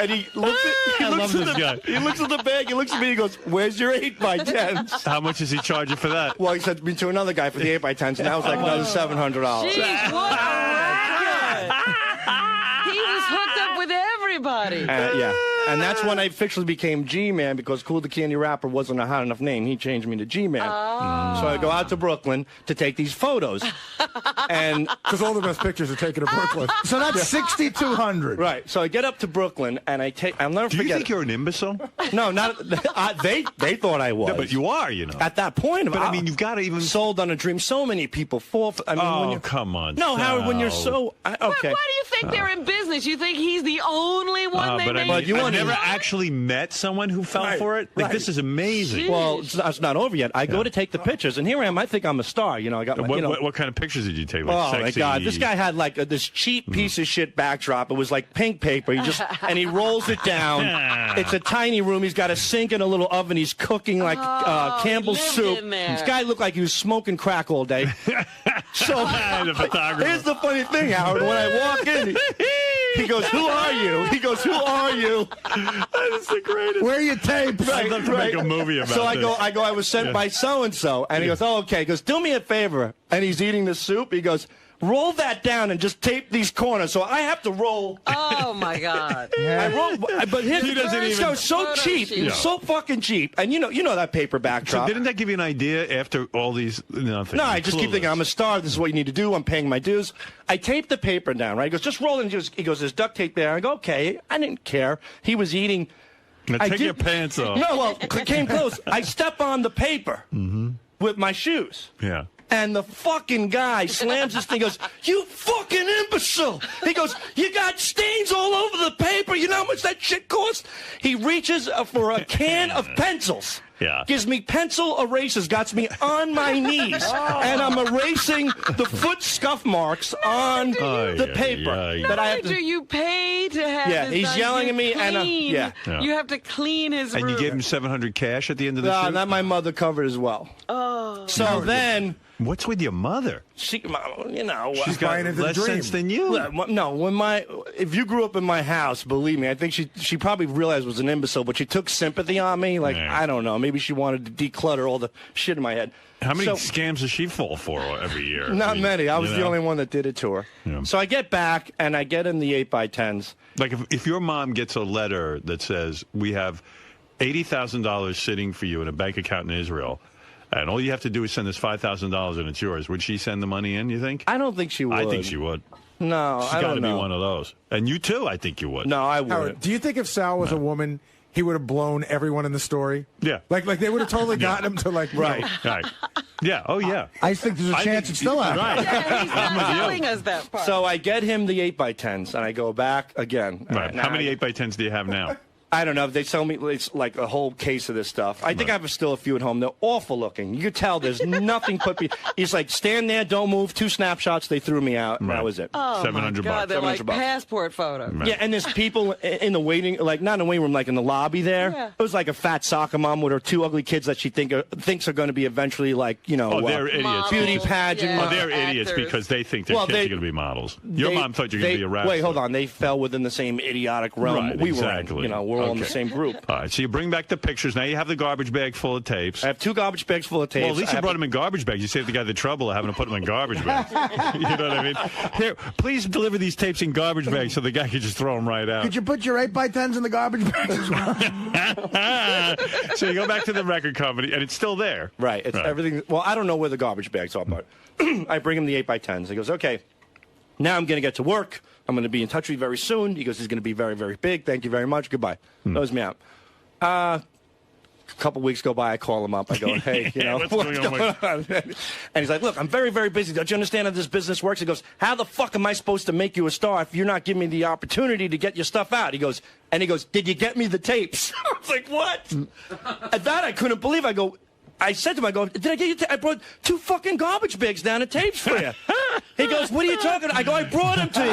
And he looks at the bag, he looks at me, he goes, where's your 8x10s? How much is he charging for that? Well, he sent me to another guy for the 8x10s, and that was like another $700. Jeez, what a racket. He was hooked up with everybody. Yeah. And that's when I officially became G-Man, because Cool the Candy Rapper wasn't a hot enough name. He changed me to G-Man. So I go out to Brooklyn to take these photos. And because all the best pictures are taken in Brooklyn. So that's 6,200. Right. So I get up to Brooklyn, and I'll never forget. Do you think you're an imbecile? No, not. They thought I was. No, but you are, At that point. But I mean, you've got to even sold on a dream. So many people fall for. I mean, when come on. No, Howard, when you're so. Okay. Why do you think they're in business? You think he's the only one they made? But I've never actually met someone who fell for it. Like, this is amazing. Jeez. Well, it's not over yet. I go to take the pictures, and here I am. I think I'm a star. I got my, what kind of pictures did you take? Like oh, sexy... my God. This guy had, like, this cheap piece of shit backdrop. It was, like, pink paper. And he rolls it down. It's a tiny room. He's got a sink and a little oven. He's cooking, like, Campbell's soup. This guy looked like he was smoking crack all day. So the photographer. Here's the funny thing, Howard. When I walk in, he goes, who are you? He goes, who are you? That is the greatest. Where are your tapes? I'd love to make a movie about so this. I was sent by so-and-so. And he goes, oh, okay. He goes, do me a favor. And he's eating the soup. He goes, roll that down and just tape these corners. So I have to roll. Oh, my God. I roll, but He doesn't even... so cheap. It was so fucking cheap. And you know that paper backdrop. So didn't that give you an idea after all these... Nothing. No, I just keep thinking, I'm a star. This is what you need to do. I'm paying my dues. I tape the paper down, right? He goes, just roll it. And he goes, there's duct tape there. I go, okay. I didn't care. He was eating... Now take your pants off. No, well, came close. I step on the paper with my shoes. Yeah. And the fucking guy slams this thing, goes, you fucking imbecile. He goes, you got stains all over the paper. You know how much that shit costs? He reaches for a can of pencils. Yeah. Gives me pencil erasers, got me on my knees. And I'm erasing the foot scuff marks on the paper. Not only do you pay to have this he's done, yelling at me, clean. and you have to clean his room. And you gave him $700 cash at the end of the shoot? That my mother covered as well. Oh. So then... What's with your mother? She's She's got less sense than you. No, if you grew up in my house, believe me, I think she probably realized I was an imbecile, but she took sympathy on me. Like, I don't know, maybe she wanted to declutter all the shit in my head. How many scams does she fall for every year? Not many. I was the only one that did it to her. Yeah. So I get back, and I get in the 8x10s. Like, if your mom gets a letter that says, we have $80,000 sitting for you in a bank account in Israel, and all you have to do is send us $5,000 and it's yours, would she send the money in, you think? I don't think she would. I think she would. No, She's got to be one of those. And you too, I think you would. No, I wouldn't. Howard, do you think if Sal was a woman, he would have blown everyone in the story? Yeah. Like they would have totally gotten him to Right. Yeah. Oh, yeah. I think there's a chance it's still out. Right. Yeah, he's not telling us that part. So I get him the 8x10s, and I go back again. Right. How many 8x10s do you have now? I don't know. They tell me it's like a whole case of this stuff. I think I have still a few at home. They're awful looking. You could tell there's nothing put me. He's like, stand there, don't move. 2 snapshots. They threw me out. That was it. Oh, $700. my God, they're like passport photos. Yeah, and there's people in the waiting, like not in the waiting room, like in the lobby there. Yeah. It was like a fat soccer mom with her 2 ugly kids that she thinks are going to be eventually like, you know, they're idiots. beauty pageant. Oh, they're idiots because they think their kids are going to be models. Your mom thought you were going to be a rapper. Wait, hold on. They fell within the same idiotic realm we were in. You know, we're all in the same group. All right, so you bring back the pictures. Now you have the garbage bag full of tapes. I have 2 garbage bags full of tapes. Well, at least you brought them in garbage bags. You saved the guy the trouble of having to put them in garbage bags. You know what I mean? Here, please deliver these tapes in garbage bags so the guy can just throw them right out. Could you put your 8x10s in the garbage bags as well? So you go back to the record company, and it's still there. Right. It's everything. Well, I don't know where the garbage bags are, but I bring him the 8x10s. He goes, okay, now I'm going to get to work. I'm going to be in touch with you very soon. He goes, he's going to be very, very big. Thank you very much. Goodbye. That was me out. A couple weeks go by, I call him up. I go, hey, you know, what's going on? And he's like, look, I'm very, very busy. Don't you understand how this business works? He goes, how the fuck am I supposed to make you a star if you're not giving me the opportunity to get your stuff out? He goes, did you get me the tapes? I was like, what? At that, I couldn't believe. I said to him, did I get you I brought 2 fucking garbage bags down of tapes for you. He goes, what are you talking about? I go, I brought them to you.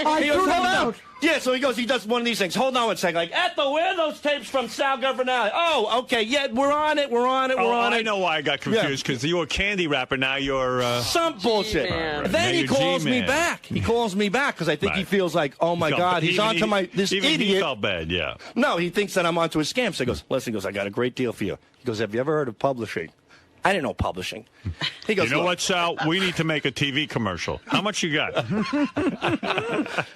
I He goes, threw them hold on. out. Yeah, so he does one of these things. Hold on one second. Like, Ethel, where are those tapes from Sal Governale? Oh, okay, yeah, we're on it. I know why I got confused, because you're a candy rapper, now you're... Some bullshit. Right. Then he calls me back. He calls me back, because I think he feels like, oh, my God, he's onto this idiot. He felt bad, yeah. No, he thinks that I'm onto his scam. So he goes, listen, I got a great deal for you. He goes, have you ever heard of publishing? I didn't know publishing. He goes, you know what, Sal? We need to make a TV commercial. How much you got?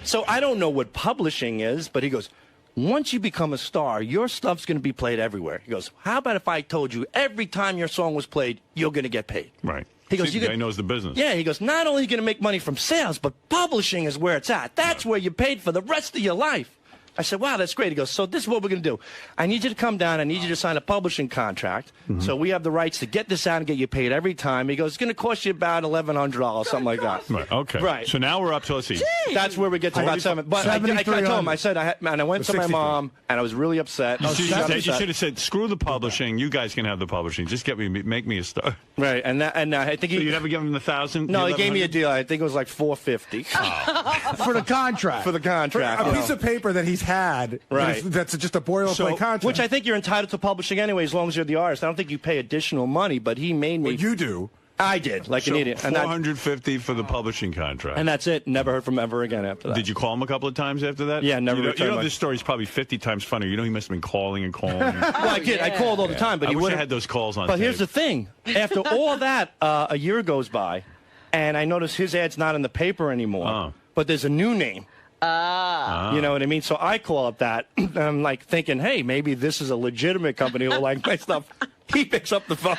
So I don't know what publishing is, but he goes, once you become a star, your stuff's going to be played everywhere. He goes, how about if I told you every time your song was played, you're going to get paid? Right. He goes, the guy knows the business. Yeah, he goes, not only are you going to make money from sales, but publishing is where it's at. That's where you're paid for the rest of your life. I said, wow, that's great. He goes, so this is what we're going to do. I need you to come down. I need you to sign a publishing contract. So we have the rights to get this out and get you paid every time. He goes, it's going to cost you about $1,100, something like that. Right, okay. Right. So now we're up to, let's see. That's where we get to about 7. But I told him, I said, and I went to my mom, and I was really upset. You should have said, screw the publishing. You guys can have the publishing. Just make me a star. Right, and I think So you never give him the 1,000? No, he gave me a deal. I think it was like $450. For the contract. For the contract. A piece of paper that he's had. Right. That's just a boilerplate contract. Which I think you're entitled to publishing anyway, as long as you're the artist. I don't think you pay additional money, but he made me. Well, you do. I did, like an idiot. And $450 for the publishing contract. And that's it. Never heard from him ever again after that. Did you call him a couple of times after that? Yeah, never returned. You know, this story's probably 50 times funnier. You know, he must have been calling and calling. Well, I did. I called all the time, but I he wish wouldn't. I had those calls on But tape. here's the thing. After all that, a year goes by, and I notice his ad's not in the paper anymore. But there's a new name. You know what I mean? So I call up that, and I'm like thinking, hey, maybe this is a legitimate company who like my stuff. He picks up the phone.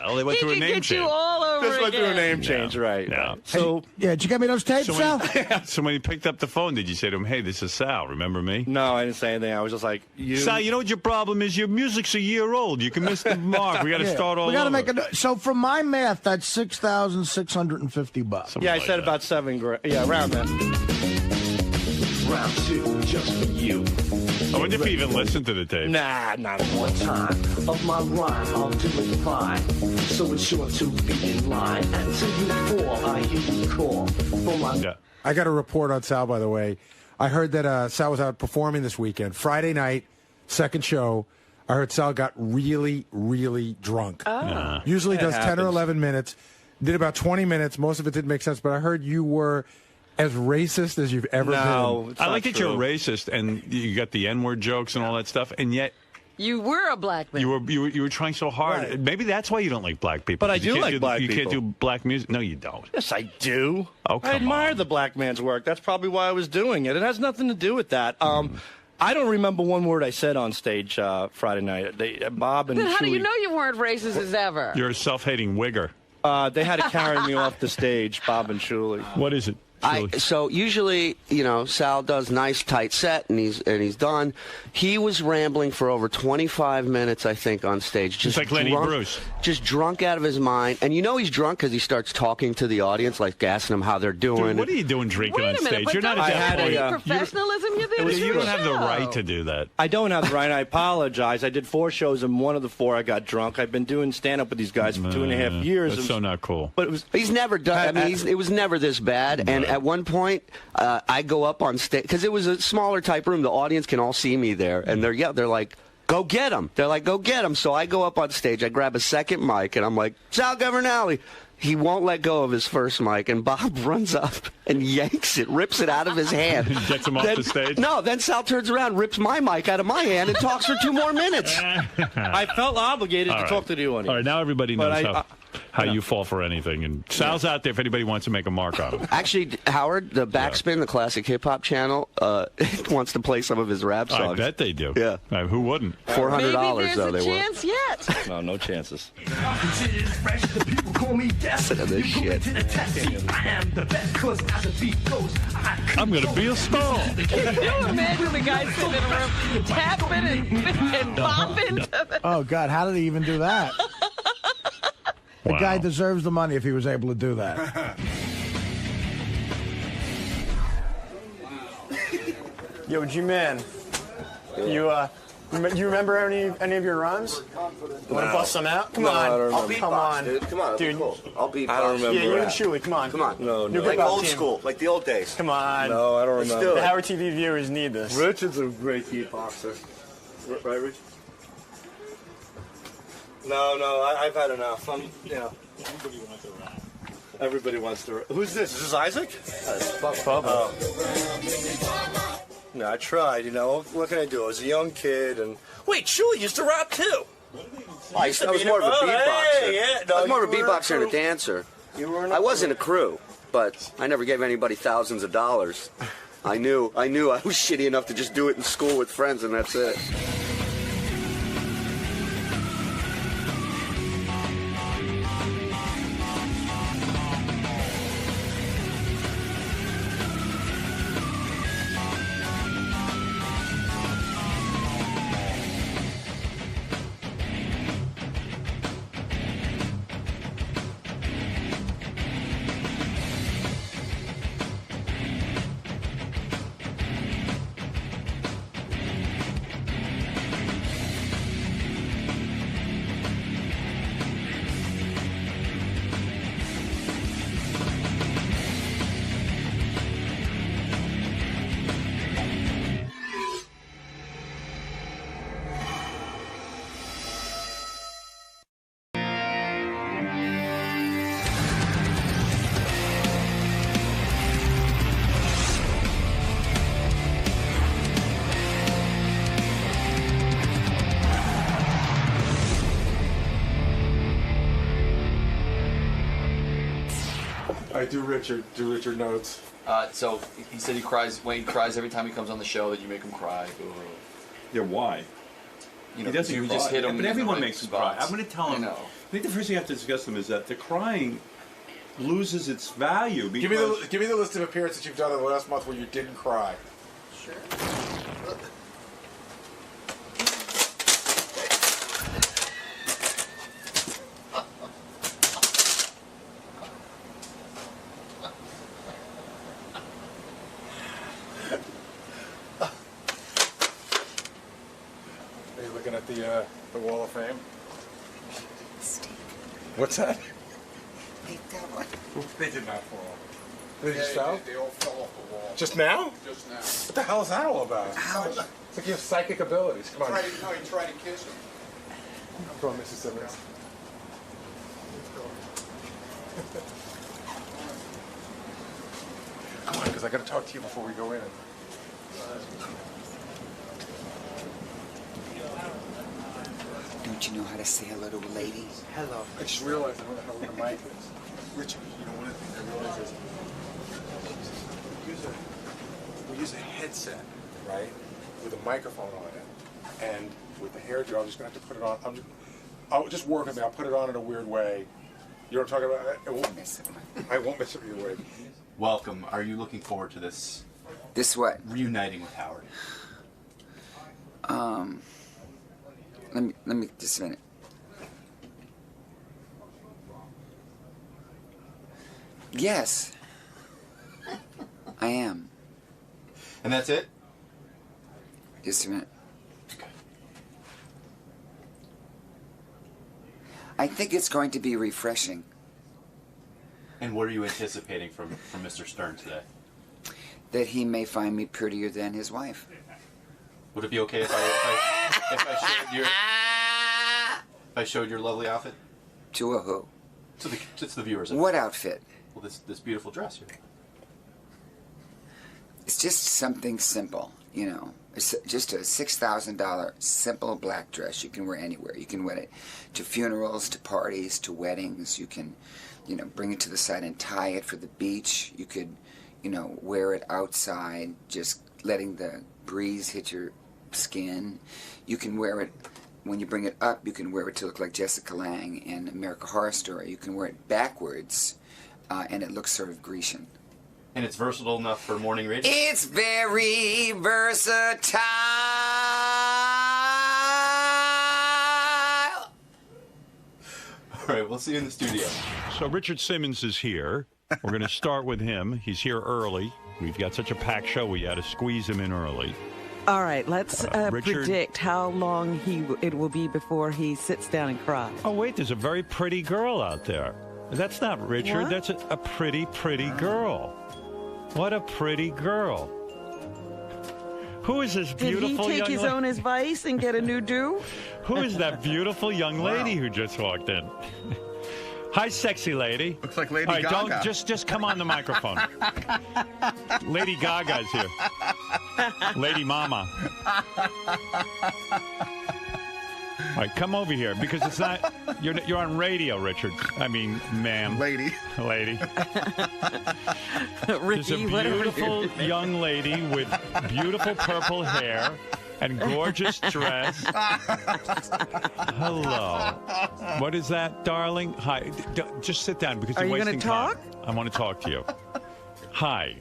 Well, they went through a name change. You all over Just went through a again. name change, right? Yeah. So did you get me those tapes, Sal? So when he picked up the phone, did you say to him, hey, this is Sal, remember me? No, I didn't say anything. I was just like, Sal, you know what your problem is? Your music's a year old. You can miss the mark. We got to start all over. We got to make a. So from my math, that's $6,650. Yeah, I said about $7,000. Yeah, around that. Round 2, just for you. I wonder if he even listened to the tape. Nah, not one time of my rhyme, I'll do it fine. So it's sure to be in line. Until you fall, I hear you call. For my I got a report on Sal, by the way. I heard that Sal was out performing this weekend. Friday night, second show. I heard Sal got really, really drunk. Usually does 10 or 11 minutes. Did about 20 minutes. Most of it didn't make sense, but I heard you were as racist as you've ever been. I like that you're a racist and you got the N-word jokes and all that stuff, and yet you were a black man. You were trying so hard. Right. Maybe that's why you don't like black people. But I do like black people. You can't do black music. No, you don't. Yes, I do. Oh, come I admire on. the black man's work. That's probably why I was doing it. It has nothing to do with that. I don't remember one word I said on stage Friday night. Bob and Then how do you Chewy- know you weren't racist as ever? You're a self-hating wigger. They had to carry me off the stage, Bob and Shuley. What is it? So usually, you know, Sal does nice tight set and he's done. He was rambling for over 25 minutes, I think, on stage. Just like Lenny Bruce. Just drunk out of his mind. And you know he's drunk because he starts talking to the audience, like asking them how they're doing. Dude, what are you doing drinking on stage? You're not professionalism. You don't have the right to do that. I don't have the right. I apologize. I did 4 shows, and one of the 4 I got drunk. I've been doing stand-up with these guys for 2.5 years. That's so not cool. But he's never done. I mean, it was never this bad. And at one point, I go up on stage because it was a smaller type room. The audience can all see me there, and they're like, "Go get him!" They're like, "Go get him!" So I go up on stage. I grab a second mic, and I'm like, "Sal Governale." He won't let go of his first mic, and Bob runs up and yanks it, rips it out of his hand. Gets him off the stage? No, then Sal turns around, rips my mic out of my hand, and talks for 2 more minutes. I felt obligated to talk to the audience. All right, now everybody knows how you fall for anything. And Sal's out there if anybody wants to make a mark on him. Actually, Howard, the Backspin, the classic hip-hop channel, wants to play some of his rap songs. I bet they do. Yeah. Who wouldn't? $400, though, they were. Maybe there's a chance yet. No, no chances. Listen to this shit. I'm going to be a star. Can you imagine the guy sitting in a room tapping and bopping? Oh, God, how did he even do that? The guy deserves the money if he was able to do that. Yo, G-Man, you remember any of your rhymes? Want to bust some out? Come on, I'll beatbox, come on, dude. Come on, dude. cool. I'll beatbox. I don't remember. Yeah, you and rap. Chewy, come on, Come on. No, New no. Like hip-hop old team. school, like the old days. Come on. No, I don't Let's remember. do The it. Howard TV viewers need this. Richard's a great beatboxer. Right, Rich? No, I've had enough. Everybody wants to rap. Who's this? Is this Isaac? Bubba. No, I tried, you know. What can I do? I was a young kid, and... Wait, Chewy used to rap, too! I was more of a beatboxer. I was more of a beatboxer and a dancer. I was in a crew, but I never gave anybody thousands of dollars. I knew I was shitty enough to just do it in school with friends, and that's it. I do Richard notes. So he said he cries. Wayne cries every time he comes on the show. That you make him cry. Yeah, why? You know, He doesn't you cry. just hit him. But everyone makes him cry. I'm going to tell him. I know. I think the first thing you have to discuss them is that the crying loses its value. Give me the list of appearances you've done in the last month where you didn't cry. Sure. Are you looking at the Wall of Fame? What's that? They did not fall. They just fell? They all fell off the wall. Just now? Just now. What the hell is that all about? It's like you have psychic abilities. Come on. He tried to kiss him. Come on, Mrs. Simmons. Come on, because I got to talk to you before we go in. Don't you know how to say hello to a lady? Hello. I just realized I don't know how to mic this. Richard, you know, one of the things I realized is we use a headset, right, with a microphone on it, and with the hair gel, I'm just going to have to put it on. I'll just work with me. I'll put it on in a weird way. You know what I'm talking about? I won't mess up your wig. welcome. Are you looking forward to this? This what? Reuniting with Howard. Let me just a minute. Yes, I am. And that's it? Just a minute. I think it's going to be refreshing. And what are you anticipating from Mr. Stern today? That he may find me prettier than his wife. Would it be okay if I showed your lovely outfit? To a who? To the viewers. What outfit? Well, this beautiful dress here. It's just something simple, you know. It's just a $6,000 simple black dress you can wear anywhere. You can wear it to funerals, to parties, to weddings. You can, you know, bring it to the side and tie it for the beach. You could, you know, wear it outside, just letting the breeze hit your skin. You can wear it, when you bring it up, you can wear it to look like Jessica Lange in American Horror Story. You can wear it backwards, and it looks sort of Grecian. And it's versatile enough for morning radio? It's very versatile. All right, we'll see you in the studio. So Richard Simmons is here. We're going to start with him. He's here early. We've got such a packed show, we had to squeeze him in early. All right, let's Richard, predict how long it will be before he sits down and cries. Oh, wait, there's a very pretty girl out there. That's not Richard. What? That's a pretty, pretty girl. What a pretty girl. Who is this beautiful young lady? Did he take his own advice and get a new do? Who is that beautiful young lady who just walked in? Hi, sexy lady. Looks like Lady All right, Gaga. Just come on the microphone. Lady Gaga's here. Lady Mama. All right, come over here because it's not. You're on radio, Richard. I mean, ma'am. Lady. There's a beautiful young lady with beautiful purple hair and gorgeous dress. Hello. What is that, darling? Hi. Just sit down because you're wasting time. I want to talk to you. Hi.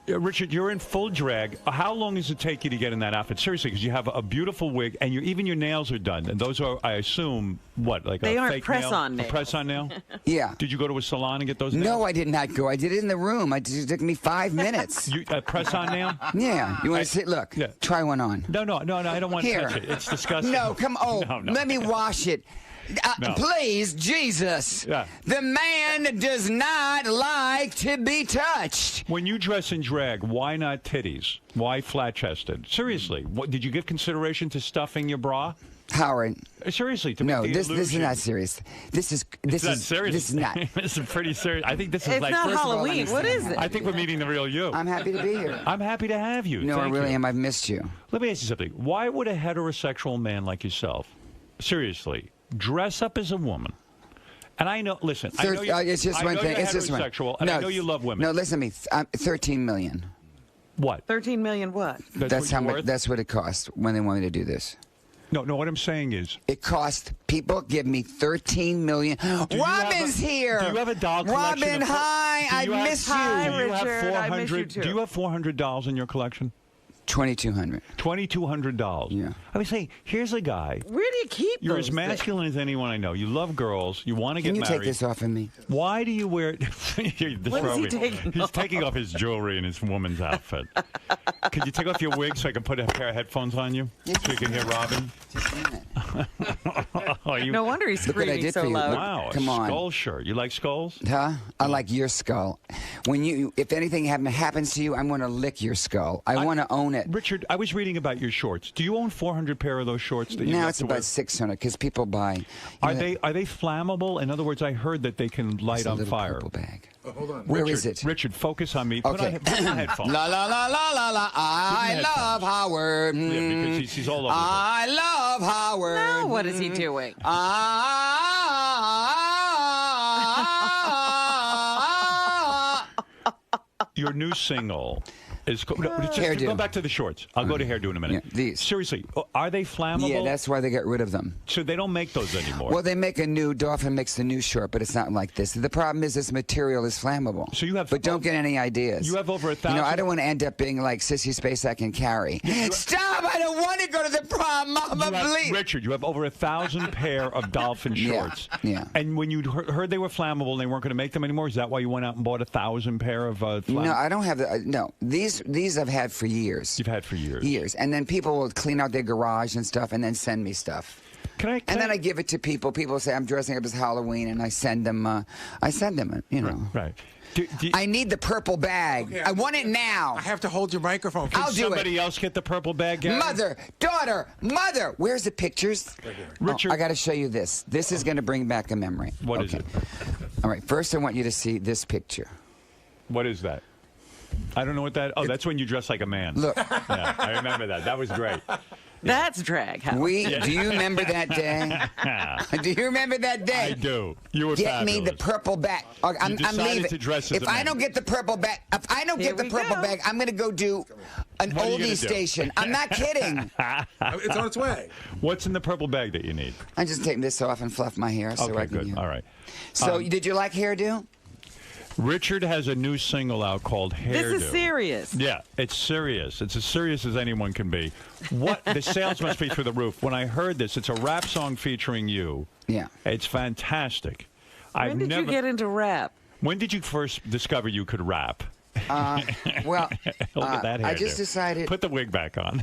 Richard, you're in full drag. How long does it take you to get in that outfit? Seriously, because you have a beautiful wig, and even your nails are done. And those are, I assume, what, like they a aren't fake press-on nail? nails. A press-on nail? Yeah. Did you go to a salon and get those nails? No, I did not go. I did it in the room. It took me 5 minutes. A press-on nail? Yeah. You want to sit? Look. Yeah. Try one on. No, I don't want to touch it. It's disgusting. No, come on. No. Let me wash it. No. Please, Jesus. Yeah. The man does not like to be touched. When you dress in drag, why not titties? Why flat-chested? Seriously, did you give consideration to stuffing your bra? Howard. Seriously, no, this is not serious. This is not serious. This is not. This is pretty serious. I think this is it's like not Halloween. What is it? I think we're meeting the real you. I'm happy to be here. I'm happy to have you. No, Thank I really you. am. I've missed you. Let me ask you something. Why would a heterosexual man like yourself, seriously, dress up as a woman? And I know. Listen, I know it's just one thing. It's just one. Heterosexual, and I know you love women. No, listen to me. 13 million. What? 13 million what? That's how much. That's what it costs when they want me to do this. No. What I'm saying is, it costs. People give me 13 million. Robin's here. Do you have a doll collection? Robin, hi. I miss you. Hi, Richard. I miss you too. Do you have 400 dolls in your collection? $2,200. $2,200. Yeah. I was saying, here's a guy. Where do you keep You're those as masculine as anyone I know. You love girls. You want to get married. Can you take this off of me? Why do you wear it? What is he taking He's off? taking off his jewelry and his woman's outfit. Could you take off your wig so I can put a pair of headphones on you? So you can hear Robin? Just a minute. No wonder he's screaming so loud. Wow, Come on. Skull shirt. You like skulls? Huh? I like your skull. If anything happens to you, I'm going to lick your skull. I want to own it. Richard, I was reading about your shorts. Do you own 400 pair of those shorts? That you now have it's to about wear? 600 because people buy. Are they flammable? In other words, I heard that they can light on fire. Purple bag. Oh, hold on. Where Richard, is it? Richard, focus on me. Okay. Put on headphones. La la la la la la. I love Howard. Yeah, because he's all over. I love Howard. Now what is he doing? Your new single is cool. No, just Hairdo. go back to the shorts. I'll go to hairdo in a minute. Yeah, these. Seriously, are they flammable? Yeah, that's why they got rid of them. So they don't make those anymore. Well, they make a new. Dolphin makes a new short, but it's not like this. The problem is this material is flammable. So you have. But don't get any ideas. You have over 1,000. You know, I don't want to end up being like Sissy Spacek and Carrie. Stop! I don't want to go to the prom, Mama. Please. Richard, you have over 1,000 pair of dolphin shorts. Yeah. And when you heard they were flammable and they weren't going to make them anymore, is that why you went out and bought 1,000 pair of No, I don't have the. No, these I've had for years. You've had for years. Years, and then people will clean out their garage and stuff, and then send me stuff. And then I give it to people. People say I'm dressing up as Halloween, and I send them. You know. Right. I need the purple bag. Okay, I want it now. I have to hold your microphone. I'll do it. Somebody else get the purple bag, Gary? Mother, daughter, mother. Where's the pictures? Right here. Richard, I got to show you this. This is going to bring back a memory. What is it? All right. First, I want you to see this picture. What is that? I don't know what that. Oh, that's when you dress like a man. Look. Yeah, I remember that. That was great. That's drag. Howard. Do you remember that day? Do you remember that day? I do. You were Get me the purple bag. I'm leaving. To dress as if a I man. don't get the purple bag, bag, I'm going to go do an What are you gonna oldie do? station. I'm not kidding. It's on its way. What's in the purple bag that you need? I just take this off and fluff my hair. So Okay, I can, good. All right. So, did you like hairdo? Richard has a new single out called Hairdo. This is serious. Yeah, it's serious. It's as serious as anyone can be. What the sales must be through the roof. When I heard this, it's a rap song featuring you. Yeah. It's fantastic. When did you get into rap? When did you first discover you could rap? Well, Look at that hairdo. I just decided. Put the wig back on.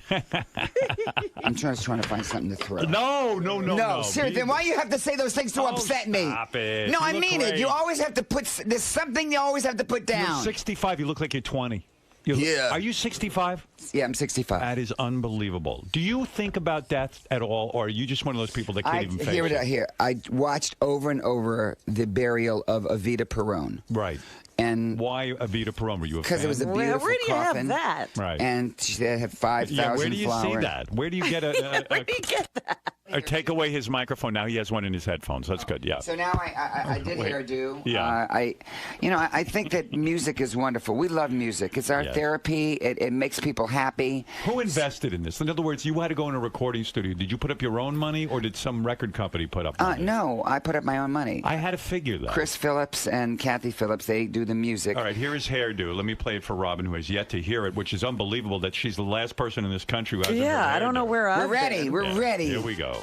I'm trying to find something to throw. No. Seriously, then why you have to say those things to upset me? Stop it. No, You I look mean it. great. You always have to put. There's something you always have to put down. You're 65. You look like you're 20. Yeah. Are you 65? Yeah, I'm 65. That is unbelievable. Do you think about death at all, or are you just one of those people that can't even face it? Here. I watched over and over the burial of Evita Peron. Right. And why Evita Peron? Were you a fan? Because it was a beautiful where do you coffin. have that? Right. And she had 5,000 Yeah, where do you flowers. see that? Where do you get Where do you get that? or take away his microphone? Now he has one in his headphones. That's good. Yeah. So now I did Wait. hairdo. Yeah. I think that music is wonderful. We love music. It's our Yes. therapy. It makes people happy. Who invested in this? In other words, you had to go in a recording studio. Did you put up your own money, or did some record company put up money? No, I put up my own money. I had to figure that. Chris Phillips and Kathy Phillips, they do the music. All right, here is Hairdo. Let me play it for Robin, who has yet to hear it, which is unbelievable that she's the last person in this country who hasn't heard Yeah, I don't know Hairdo. where I've We're ready. been. We're ready. Here we go.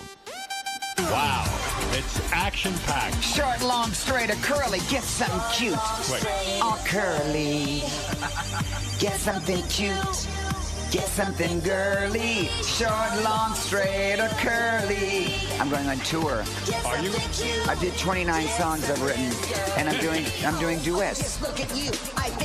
Wow. It's action-packed. Short, long, straight, or curly. Get something cute. Wait. Or curly. Get something cute. Get something girly. Short, long, straight, or curly. I'm going on tour. Are you? I did 29 songs I've written, and I'm doing duets.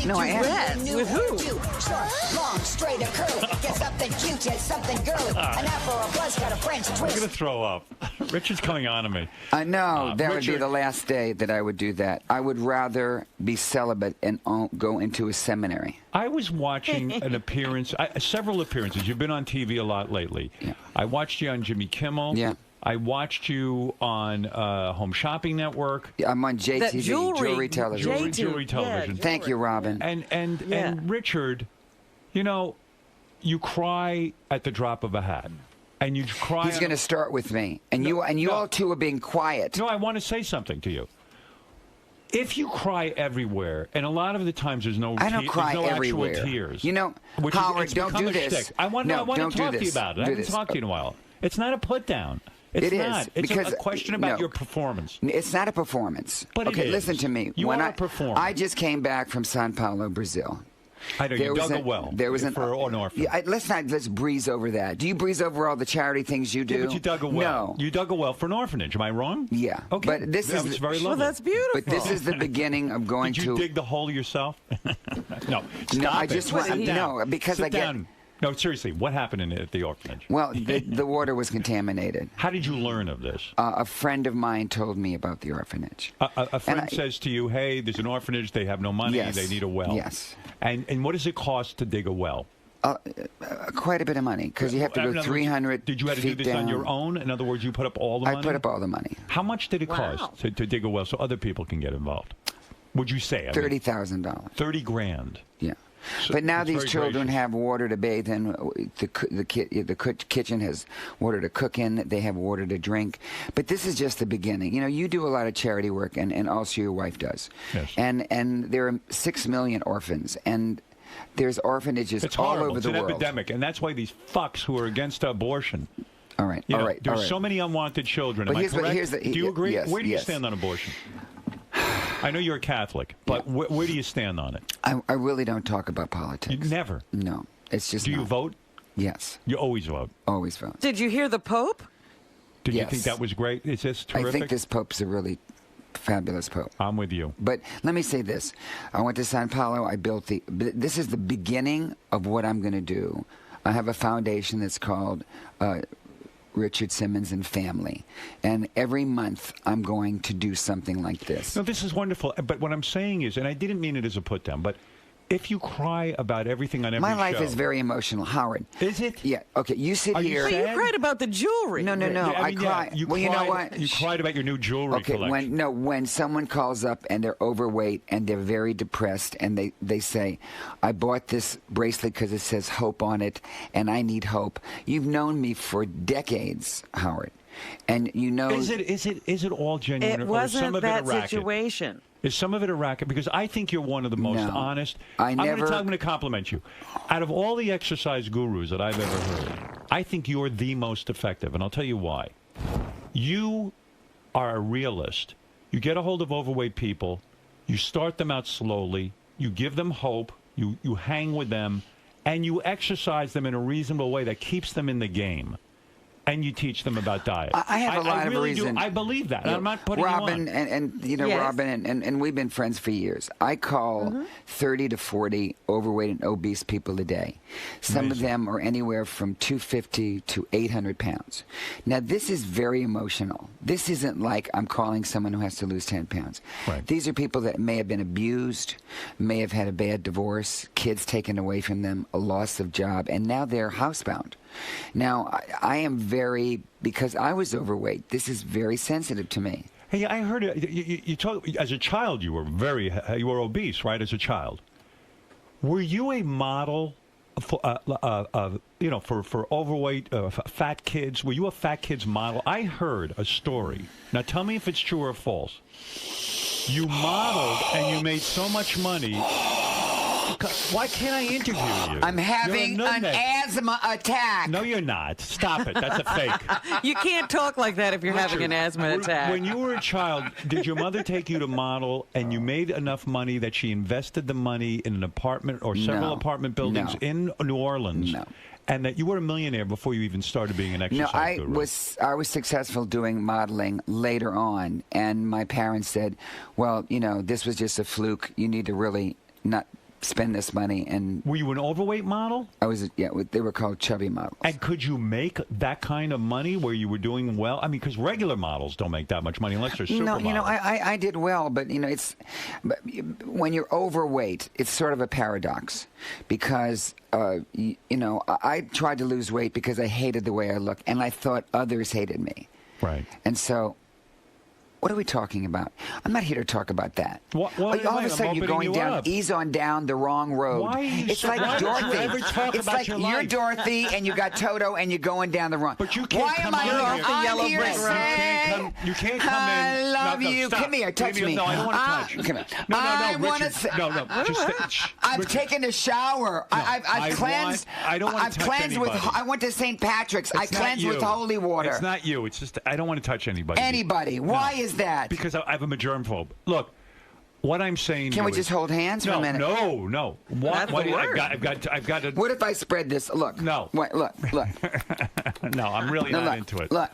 No, I am. Duets? With who? Short, long, straight, or curly. Get something cute, get something girly. An apple or a buzz got a French I'm twist. going to throw up. Richard's coming on to me. I know. That would be Richard- the last day that I would do that. I would rather be celibate and go into a seminary. I was watching an appearance, several appearances. You've been on TV a lot lately. Yeah. I watched you on Jimmy Kimmel. Yeah. I watched you on Home Shopping Network. Yeah, I'm on JTV, That jewelry television. Jewelry television. Yeah, Thank you, Robin. And Richard, you know, you cry at the drop of a hat. And you cry. He's going to start with me, and you all two are being quiet. No, I want to say something to you. If you cry everywhere, and a lot of the times there's no, I don't there's cry no everywhere. actual tears. You know, which Howard, it's don't become do a this. shtick. I want No, to don't do talk to you this. about it. I Do haven't this. talked to you in a while. It's not a put down. It's It is, not. It's because- a question about no. your performance. It's not a performance. But it okay, is. listen to me. You when are I a performer. I just came back from Sao Paulo, Brazil. I know you dug a well. There was for an orphan. Yeah, let's breeze over that. Do you breeze over all the charity things you do? Yeah, but you dug a well. No. You dug a well for an orphanage. Am I wrong? Yeah. Okay. But this that is was very Well, lovely. that's beautiful. But this is the beginning of going Did you to. dig the hole yourself? No. Stop No, I it. just want- Sit down. no, because Sit I get- down. No, seriously, what happened at the orphanage? Well, the water was contaminated. How did you learn of this? A friend of mine told me about the orphanage. A friend And I- says to you, hey, there's an orphanage, they have no money, Yes. they need a well. Yes. And what does it cost to dig a well? Quite a bit of money because you have to In go other words, 300 Did you have to do feet this down. on your own? In other words, you put up all the money? I put up all the money. How much did it cost to dig a well so other people can get involved? Would you say? I mean, $30,000. 30 grand. Yeah. But now it's these very children gracious. have water to bathe in. The kitchen has water to cook in. They have water to drink. But this is just the beginning. You know, you do a lot of charity work, and also your wife does. Yes. And there are 6 million orphans, and there's orphanages It's all horrible. over It's the an world. epidemic, and that's why these fucks who are against abortion. All right, You all know, right. There's all right. so many unwanted children. But Am I here's the- correct? here's the- do you agree? yes, Where do you yes. stand on abortion? I know you're a Catholic, but where do you stand on it? I really don't talk about politics. You never? No, it's just. Do you not. vote? Yes. You always vote. Always vote. Did you hear the Pope? Did you Yes. think that was great? Is this terrific? I think this Pope's a really fabulous Pope. I'm with you. But let me say this. I went to Sao Paulo. I built this is the beginning of what I'm going to do. I have a foundation that's called Richard Simmons and Family. And every month I'm going to do something like this. No, this is wonderful. But what I'm saying is, and I didn't mean it as a put down, but if you cry about everything on every My life show, is very emotional, Howard. Is it? Yeah. Okay. You sit Are you here. Well, you cried about the jewelry. No. Yeah, I mean, cry. You well, cried, you know what? You cried about your new jewelry Okay, collection. when someone calls up and they're overweight and they're very depressed and they say, I bought this bracelet because it says hope on it and I need hope. You've known me for decades, Howard. And you know Is it all genuine? It or is some wasn't of it a that racket? situation. Is some of it a racket? Because I think you're one of the most No. honest. I'm going to compliment you. Out of all the exercise gurus that I've ever heard, I think you're the most effective, and I'll tell you why. You are a realist. You get a hold of overweight people. You start them out slowly. You give them hope. You hang with them, and you exercise them in a reasonable way that keeps them in the game. And you teach them about diet. I have a lot of really reason. I believe that. Yeah. I'm not putting Robin you on. and you know Yes. Robin and we've been friends for years. I call 30 to 40 overweight and obese people a day. Some of them are anywhere from 250 to 800 pounds. Now this is very emotional. This isn't like I'm calling someone who has to lose 10 pounds. Right. These are people that may have been abused, may have had a bad divorce, kids taken away from them, a loss of job, and now they're housebound. Now, I am very, because I was overweight, this is very sensitive to me. Hey, I heard it. You talk, as a child, you were obese, right? As a child, were you a model for for overweight, fat kids? Were you a fat kids model? I heard a story. Now, tell me if it's true or false. You modeled and you made so much money. Why can't I interview you? I'm having an asthma attack. No, you're not. Stop it. That's a fake. You can't talk like that if you're having an asthma attack. When you were a child, did your mother take you to model and you made enough money that she invested the money in an apartment or several apartment buildings in New Orleans? No. And that you were a millionaire before you even started being an exercise guru? I was successful doing modeling later on, and my parents said, well, you know, this was just a fluke. You need to really not spend this money. And were you an overweight model? I was. Yeah, they were called chubby models. And could you make that kind of money where you were doing well? I mean, because regular models don't make that much money unless they're supermodels. No, you know, I did well, but you know, when you're overweight, it's sort of a paradox because you know, I tried to lose weight because I hated the way I look, and I thought others hated me. Right. And so, what are we talking about? I'm not here to talk about that. All of a sudden, you're going down, ease on down the wrong road. Why are you it's so, like why Dorothy. Don't you ever talk it's about like your you're life? Dorothy and you got Toto and you're going down the wrong. But you can't Why come am I on here? here. I'm here to say, You can't come in. I love No, you. stop. Come here, touch me. No, I don't want to touch. Come here. No, I want Richard. to. No, just shh, I've Richard. taken a shower. I've cleansed. I don't want to I've touch cleansed anybody. with. I went to St. Patrick's. I It's not cleansed with you. holy water. It's not you. It's just I don't want to touch anybody. Anybody. Why is that? Because I have a germphobe. Look, what I'm saying. Can we just hold hands for a minute? No. That's the word. I've got to. What if I spread this? Look. No. Wait, look. No, I'm really No, not look, into it. Look.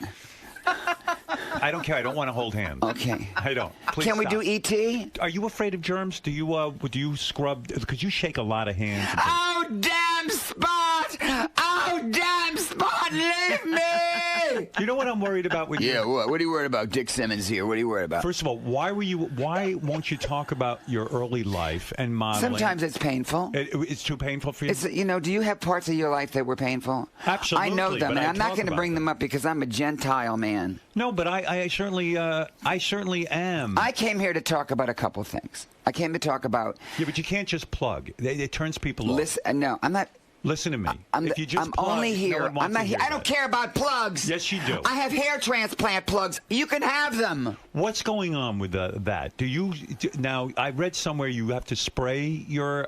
I don't care. I don't want to hold hands. Okay. I don't. Please Can we stop. do ET? Are you afraid of germs? Do you scrub? Because you shake a lot of hands. Oh, damn Spot! Oh, damn Spot! Leave me! You know what I'm worried about with you? Yeah, what are you worried about? Dick Simmons here. What are you worried about? First of all, why won't you talk about your early life and modeling? Sometimes it's painful. It's too painful for you? Do you have parts of your life that were painful? Absolutely. I know them, but and I I'm not talk going to about bring them up because I'm a Gentile man. No, but I certainly am. I came here to talk about a couple things. I came to talk about... Yeah, but you can't just plug. It turns people off. Listen, no, I'm not... Listen to me. If you just I'm plug, only here. no one wants I'm not to here. hear I don't that. care about plugs. Yes, you do. I have hair transplant plugs. You can have them. What's going on with that? Now, I read somewhere you have to spray your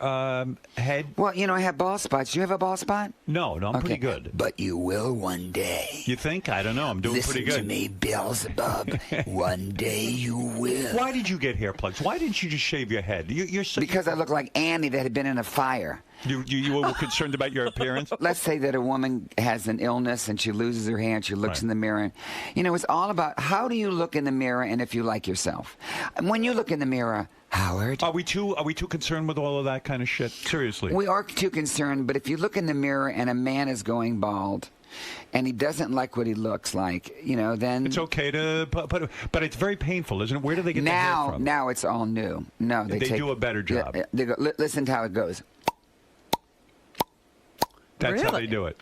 head. Well, I have bald spots. Do you have a bald spot? No, I'm pretty good. But you will one day. You think? I don't know. I'm doing pretty good. Listen to me, Beelzebub. One day you will. Why did you get hair plugs? Why didn't you just shave your head? Because I look like Annie that had been in a fire. You were concerned about your appearance? Let's say that a woman has an illness and she loses her hair and she looks in the mirror. It's all about how do you look in the mirror and if you like yourself. When you look in the mirror, Howard. Are we too concerned with all of that kind of shit? Seriously. We are too concerned, but if you look in the mirror and a man is going bald and he doesn't like what he looks like, then... It's okay to put but it's very painful, isn't it? Where do they get the hair from? Now it's all new. No, they do a better job. They go, listen to how it goes. That's how they do it.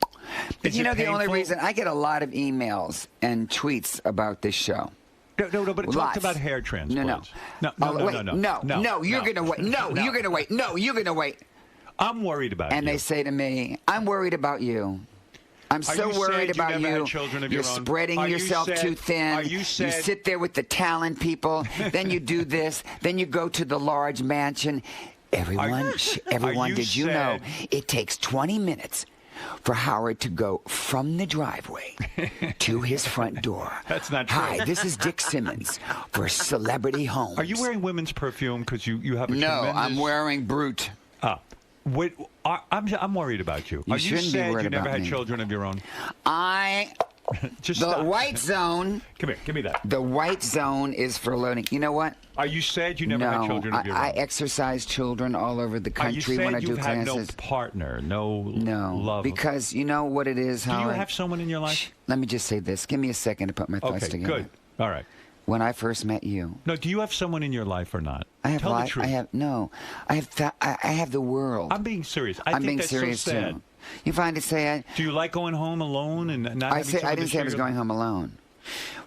The only reason I get a lot of emails and tweets about this show. No, but it talks about hair transplants. No, you're going to wait. No, you're going to wait. No, you're going to wait. I'm worried about you. And they say to me, I'm worried about you. I'm so worried about you. You're spreading yourself too thin. You sit there with the talent people. Then you do this. Then you go to the large mansion. Everyone, did you know it takes 20 minutes for Howard to go from the driveway to his front door? That's not true. Hi, this is Dick Simmons for Celebrity Homes. Are you wearing women's perfume because you have a No, tremendous... I'm wearing Brute. Wait, I'm worried about you. You Are you shouldn't be sad worried you never about had me. children of your own? The white zone. Come here, give me that. The white zone is for loading. You know what? Are you sad you never had children of your own? I exercise children all over the country when I do classes. Are you sad you've had no partner, no love? Because you know what it is, Howard? Do you have someone in your life? Let me just say this. Give me a second to put my thoughts together. Okay, good. All right. When I first met you. No, do you have someone in your life or not? I have Tell the truth. I have the world. I'm being serious. I'm think being that's serious so sad. too. You find it sad? Do you like going home alone and not having someone I didn't say I was going home alone.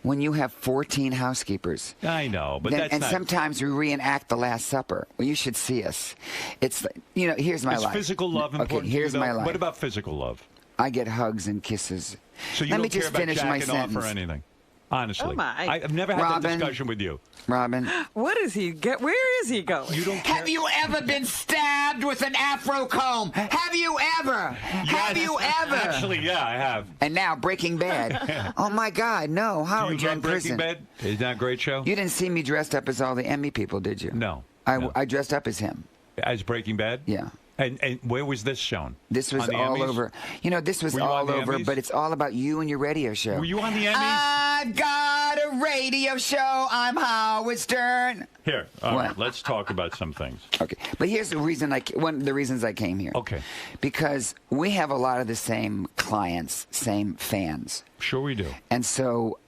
When you have 14 housekeepers. I know, but that's and not... sometimes we reenact the Last Supper. Well, you should see us. It's here's my life. Is physical love important? Okay, here's to you, my life. What about physical love? I get hugs and kisses. So you Let don't me care just about finish my jacking off sentence. or anything? Honestly. Oh, my. I've never had that discussion with you. Robin. What is he get? Where is he going? You don't care. Have you ever been stabbed with an afro comb? Have you ever? Yes. Have you ever? Actually, yeah, I have. And now Breaking Bad. Oh my God, no! Howard, Do you you're love in prison. Breaking Bad? Isn't that a great show? You didn't see me dressed up as all the Emmy people, did you? No. I dressed up as him. As Breaking Bad? Yeah. And where was this shown? This was on the all Emmys? over. This was Were you all on the over, Emmys? but it's all about you and your radio show. Were you on the Emmys? I've got a radio show. I'm Howard Stern. Here, all What? right, let's talk about some things. Okay, but here's the reason one of the reasons I came here. Okay. Because we have a lot of the same clients, same fans. Sure we do. And so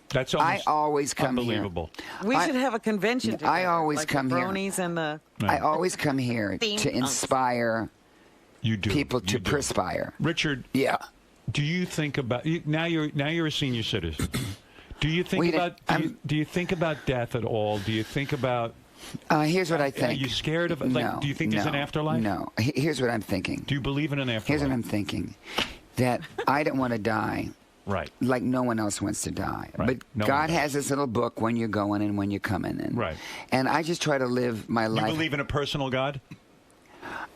That's I always come unbelievable. here. We should have a convention together. I always like come the here. bronies and the... I always come here to inspire people to perspire. Richard. Yeah. Do you think about now? You're a senior citizen. Do you think do you think about death at all? Do you think about? Here's what I think. Are you scared of? No, do you think there's an afterlife? No. Here's what I'm thinking. Do you believe in an afterlife? Here's what I'm thinking. That I don't want to die. Right. Like no one else wants to die. Right. But God has this little book when you're going and when you're coming in. Right. And I just try to live my life. You believe in a personal God?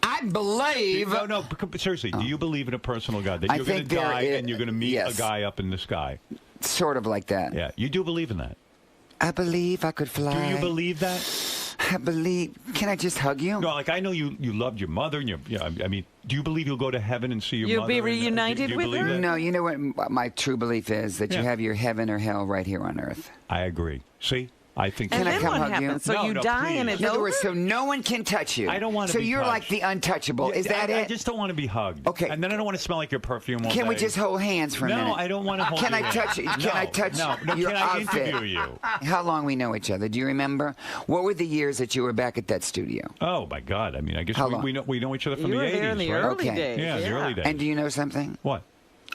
I believe. No, seriously. Do you believe in a personal God? That you're going to die and you're going to meet a guy up in the sky? Sort of like that. Yeah. You do believe in that? I believe I could fly. Do you believe that? I believe. Can I just hug you? No, like I know you loved your mother, and I mean, do you believe you'll go to heaven and see your You'll mother? be reunited do you with believe her? that? No, you know what my true belief is? That you have your heaven or hell right here on earth. I agree. See? I think. Can I come what hug you? happens? So you die and it's In other over? words, so no one can touch you. I don't want to So be you're touched. like the untouchable. Is that I it? just don't want to be hugged. Okay. And then I don't want to smell like your perfume all Can we day. just hold hands for a minute? No, I don't want to hold Can I your touch hand. Can I touch No, your can I outfit? interview you? How long we know each other? Do you remember? What were the years that you were back at that studio? Oh, my God. I mean, I guess How we long? know each other from You the were 80s, there in the right? early days. Yeah, the early days. And do you know something? What?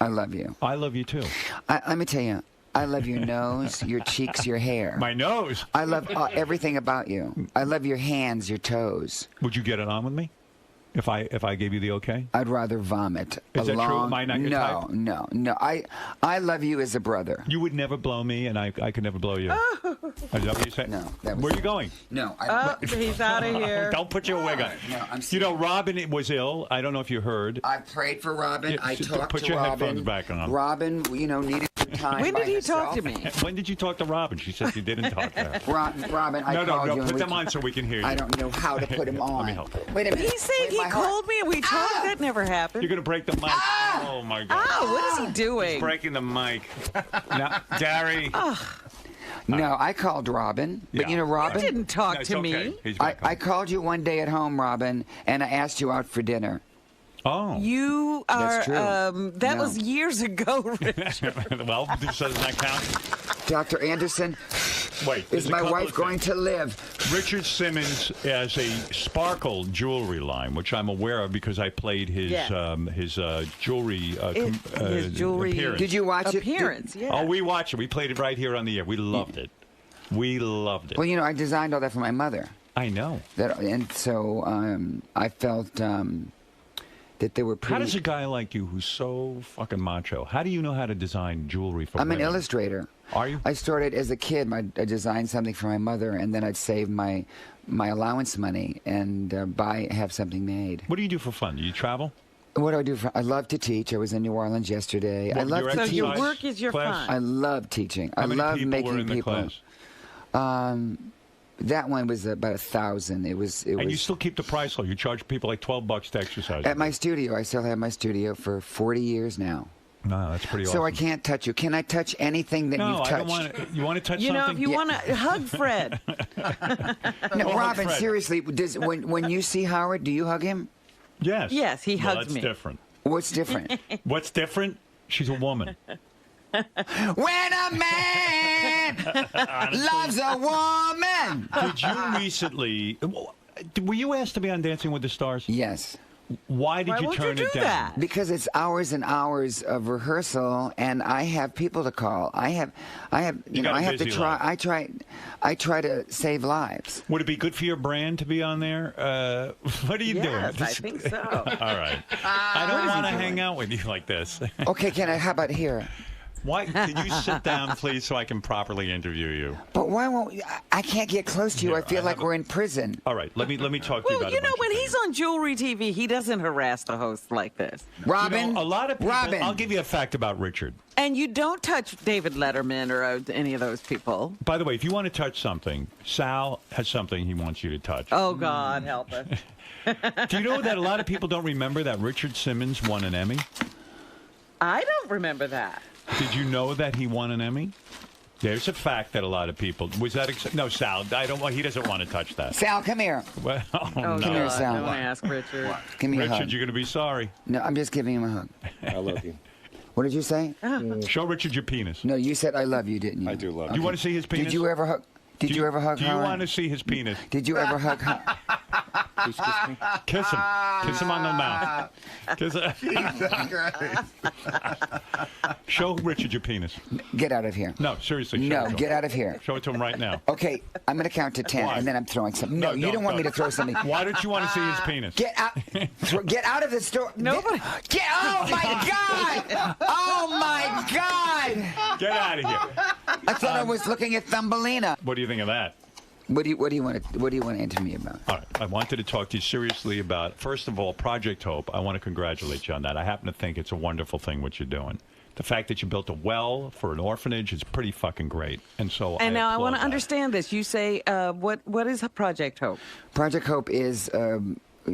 I love you. I love you, too. Let me tell you. I love your nose, your cheeks, your hair. My nose? I love everything about you. I love your hands, your toes. Would you get it on with me? If I gave you the okay? I'd rather vomit. Is that true? Am I not your type? No. I love you as a brother. You would never blow me, and I could never blow you. Is that what you said? No. Where are you going? No. He's out of here. Don't put your wig on. No, I'm You know, Robin was ill. I don't know if you heard. I prayed for Robin. Yeah, I talked put to your Robin. headphones back on. Robin, needed some time. When by did he herself. talk to me? When did you talk to Robin? She said you didn't talk to her. Robin, I No, called you. put and them on so we can hear you. I don't know how to put him on. Let me help. Wait a minute. He's saying he my heart. called me and we talked. That never happened. You're going to break the mic. Oh, my God. Oh, what is he doing? He's breaking the mic. Now, Gary. No, I called Robin. But you know, Robin. You didn't talk to me. Okay. He's back on. I called you one day at home, Robin, and I asked you out for dinner. Oh. You are. That's true. That No. was years ago, Richard. Well, so does that count? Dr. Anderson, Wait, there's is a my couple wife of going things. to live? Richard Simmons has a sparkle jewelry line, which I'm aware of because I played his jewelry His jewelry appearance. Did you watch appearance? Yeah. Oh, we watched it. We played it right here on the air. We loved it. We loved it. Well, you know, I designed all that for my mother. I know. And so I felt that they were pretty. How does a guy like you, who's so fucking macho, how do you know how to design jewelry for I'm an women? illustrator. Are you? I started as a kid. I designed something for my mother, and then I'd save my allowance money and have something made. What do you do for fun? Do you travel? What do I do? I love to teach. I was in New Orleans yesterday. I love to So teach. your work is your class? fun. I love teaching. How I many love people making were in the people. class? That one was about 1,000. It was. And you still keep the price low. You charge people like $12 to exercise. At my studio. I still have my studio for 40 years now. No, that's pretty awesome. So I can't touch you. Can I touch anything that you've touched? I don't want to. You want to touch You know, something? if you want to hug Fred. No, Well, Robin, Fred. seriously, when you see Howard, do you hug him? Yes. Yes, he Well, hugs that's me. different. What's different? What's different? She's a woman. When a man loves a woman. Did you recently? Were you asked to be on Dancing with the Stars? Yes. Why did Why you would turn you it do down? that? Because it's hours and hours of rehearsal, and I have people to call. I have, You got a I have to busy try. life. I try to save lives. Would it be good for your brand to be on there? What are you doing? Yes, I think so. All right. I don't want to hang out with you like this. Okay, how about here? Why? Can you sit down, please, so I can properly interview you? But why won't I can't get close to you? Here, I feel I like have we're in prison. All right. Let me talk to you Well, about you a know, bunch when of he's on Jewelry TV, he doesn't harass the host like this. Robin, You know, a lot of people. Robin. I'll give you a fact about Richard. And you don't touch David Letterman or any of those people. By the way, if you want to touch something, Sal has something he wants you to touch. Oh, God, help us. Do you know that a lot of people don't remember that Richard Simmons won an Emmy? I don't remember that. Did you know that he won an Emmy? There's a fact that a lot of people was that. No, Sal. I don't. He doesn't want to touch that. Sal, come here. Well, Oh, no. Come here, God, Sal. don't ask Richard. Give me a Richard, hug. you're going to be sorry. No, I'm just giving him a hug. I love you. What did you say? Show Richard your penis. No, you said I love you, didn't you? I do love Do you want to see his penis? Did you ever hug? Did you ever hug Do you Howard? want to see his penis? Did you ever hug? Please kiss me. Kiss him. Kiss him on the mouth. Kiss Show Richard your penis. Get out of here. No, seriously. Show No, it to get him. out of here. Show it to him right now. Okay, I'm going to count to 10, Why? and then I'm throwing something. No, you don't want me to throw something. Why don't you want to see his penis? Get out! Get out of the store! Nobody. Get! Oh my God! Oh my God! Get out of here. I thought I was looking at Thumbelina. What do you think of that? What do you want to answer me about? All right. I wanted to talk to you seriously about, first of all, Project Hope. I want to congratulate you on that. I happen to think it's a wonderful thing what you're doing. The fact that you built a well for an orphanage is pretty fucking great. And so And now I want to applaud understand this. You say, what is Project Hope? Project Hope is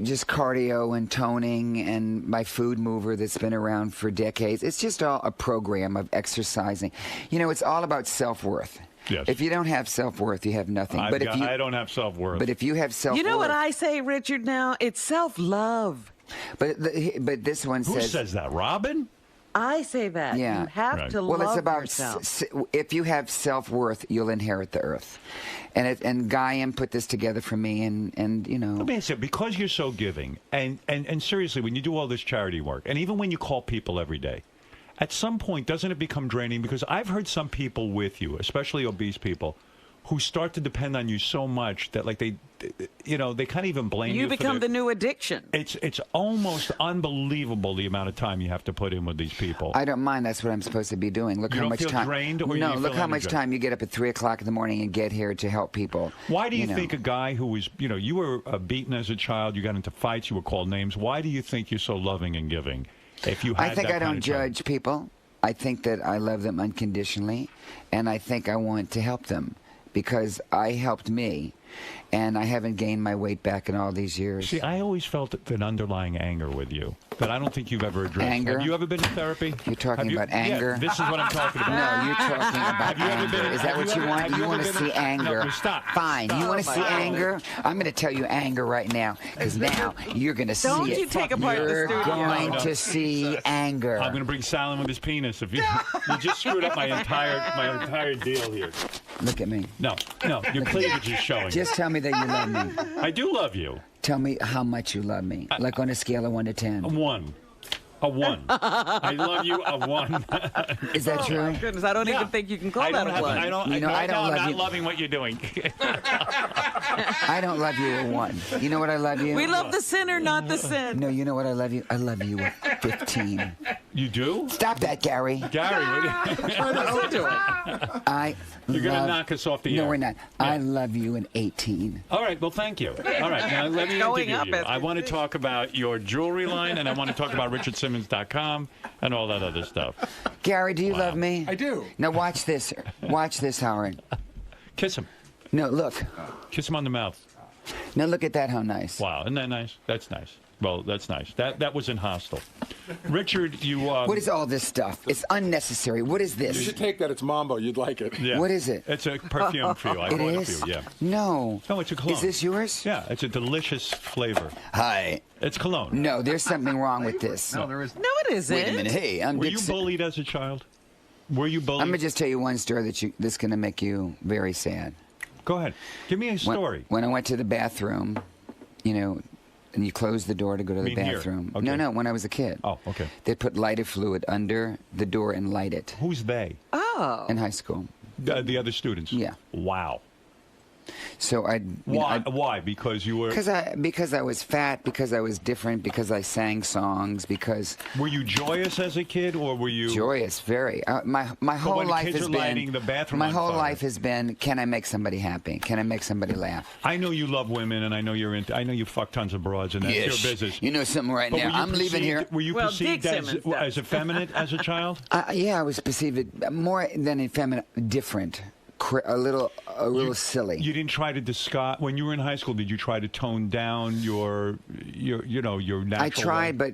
just cardio and toning and my food mover that's been around for decades. It's just all a program of exercising. You know, it's all about self-worth. Yes. If you don't have self-worth, you have nothing. I don't have self-worth. But if you have self-worth... You know what I say, Richard, now? It's self-love. But this one says... Who says that, Robin? I say that. Yeah. You have to well, love it's about yourself. If you have self-worth, you'll inherit the earth. And Guyan put this together for me, and you know. Let me ask you, because you're so giving, and seriously, when you do all this charity work, and even when you call people every day, at some point, doesn't it become draining? Because I've heard some people with you, especially obese people, who start to depend on you so much that, like, they kind of even blame you. You become the new addiction. It's almost unbelievable the amount of time you have to put in with these people. I don't mind. That's what I'm supposed to be doing. Look you how don't much feel time. Drained, or no, you look feel how much energized? time you get up at 3 o'clock in the morning and get here to help people. Why do you think a guy who was, you were beaten as a child, you got into fights, you were called names. Why do you think you're so loving and giving? If you had I think that I don't kind of time? judge people. I think that I love them unconditionally, and I think I want to help them because I helped me, and I haven't gained my weight back in all these years. See, I always felt an underlying anger with you that I don't think you've ever addressed. Anger? Have you ever been in therapy? You're talking about anger? Yeah, this is what I'm talking about. No, you're talking about anger. Is that what you want? You want to see anger? No, stop. Fine. You want to see anger? I'm going to tell you anger right now, because now you're going to see it. Don't you take apart the You're studio. going to see anger. I'm going to bring Sal in with his penis. If you just screwed up my entire deal here. Look at me. No, your cleavage is showing. Just tell me that you love me. I do love you. Tell me how much you love me. Like on a scale of 1 to 10. A 1. A 1. I love you, a 1. Is that true? Oh, my goodness. I don't even think you can call that a 1. I'm not loving what you're doing. I don't love you a 1. You know what I love you? We love the sinner, not the sin. No, you know what I love you? I love you a 15. You do? Stop that, Gary. Gary, you're going to knock us off the air. No, we're not. Yeah. I love you an 18. All right, well, thank you. All right, now let me interview you. I want to talk about your jewelry line, and I want to talk about RichardSimmons.com and all that other stuff. Gary, do you love me? I do. Now watch this. Watch this, Howard. Kiss him. No, look. Kiss him on the mouth. Now look at that, how nice. Wow, isn't that nice? That's nice. Well, that's nice. That wasn't hostile. Richard, you... what is all this stuff? It's unnecessary. What is this? You should take that. It's Mambo. You'd like it. Yeah. What is it? It's a perfume for you. I bought it for you, yeah. No. No, it's a cologne. Is this yours? Yeah, it's a delicious flavor. Hi. It's cologne. No, there's something wrong with this. No, there isn't. No, it isn't. Wait a minute. Hey, I'm Were you Dixon. bullied as a child? Were you bullied? I'm going to just tell you one story that's going to make you very sad. Go ahead. Give me a story. When I went to the bathroom, and you close the door to go to the bathroom. Okay. No, when I was a kid. Oh, okay. They put lighter fluid under the door and light it. Who's they? Oh. In high school. The other students? Yeah. Wow. So Why? Because you were... Because I was fat, because I was different, because I sang songs, because... Were you joyous as a kid, or were you... Joyous, very. My whole life has been... lighting the bathroom my on whole fire. life has been, can I make somebody happy? Can I make somebody laugh? I know you love women, and I know I know you fuck tons of broads, and that's Yes. your business. You know something right But now. were you I'm leaving here. Were you perceived as effeminate as a child? Yeah, I was perceived more than effeminate, different. A little silly. You didn't try to disguise when you were in high school. Did you try to tone down your natural? I tried, but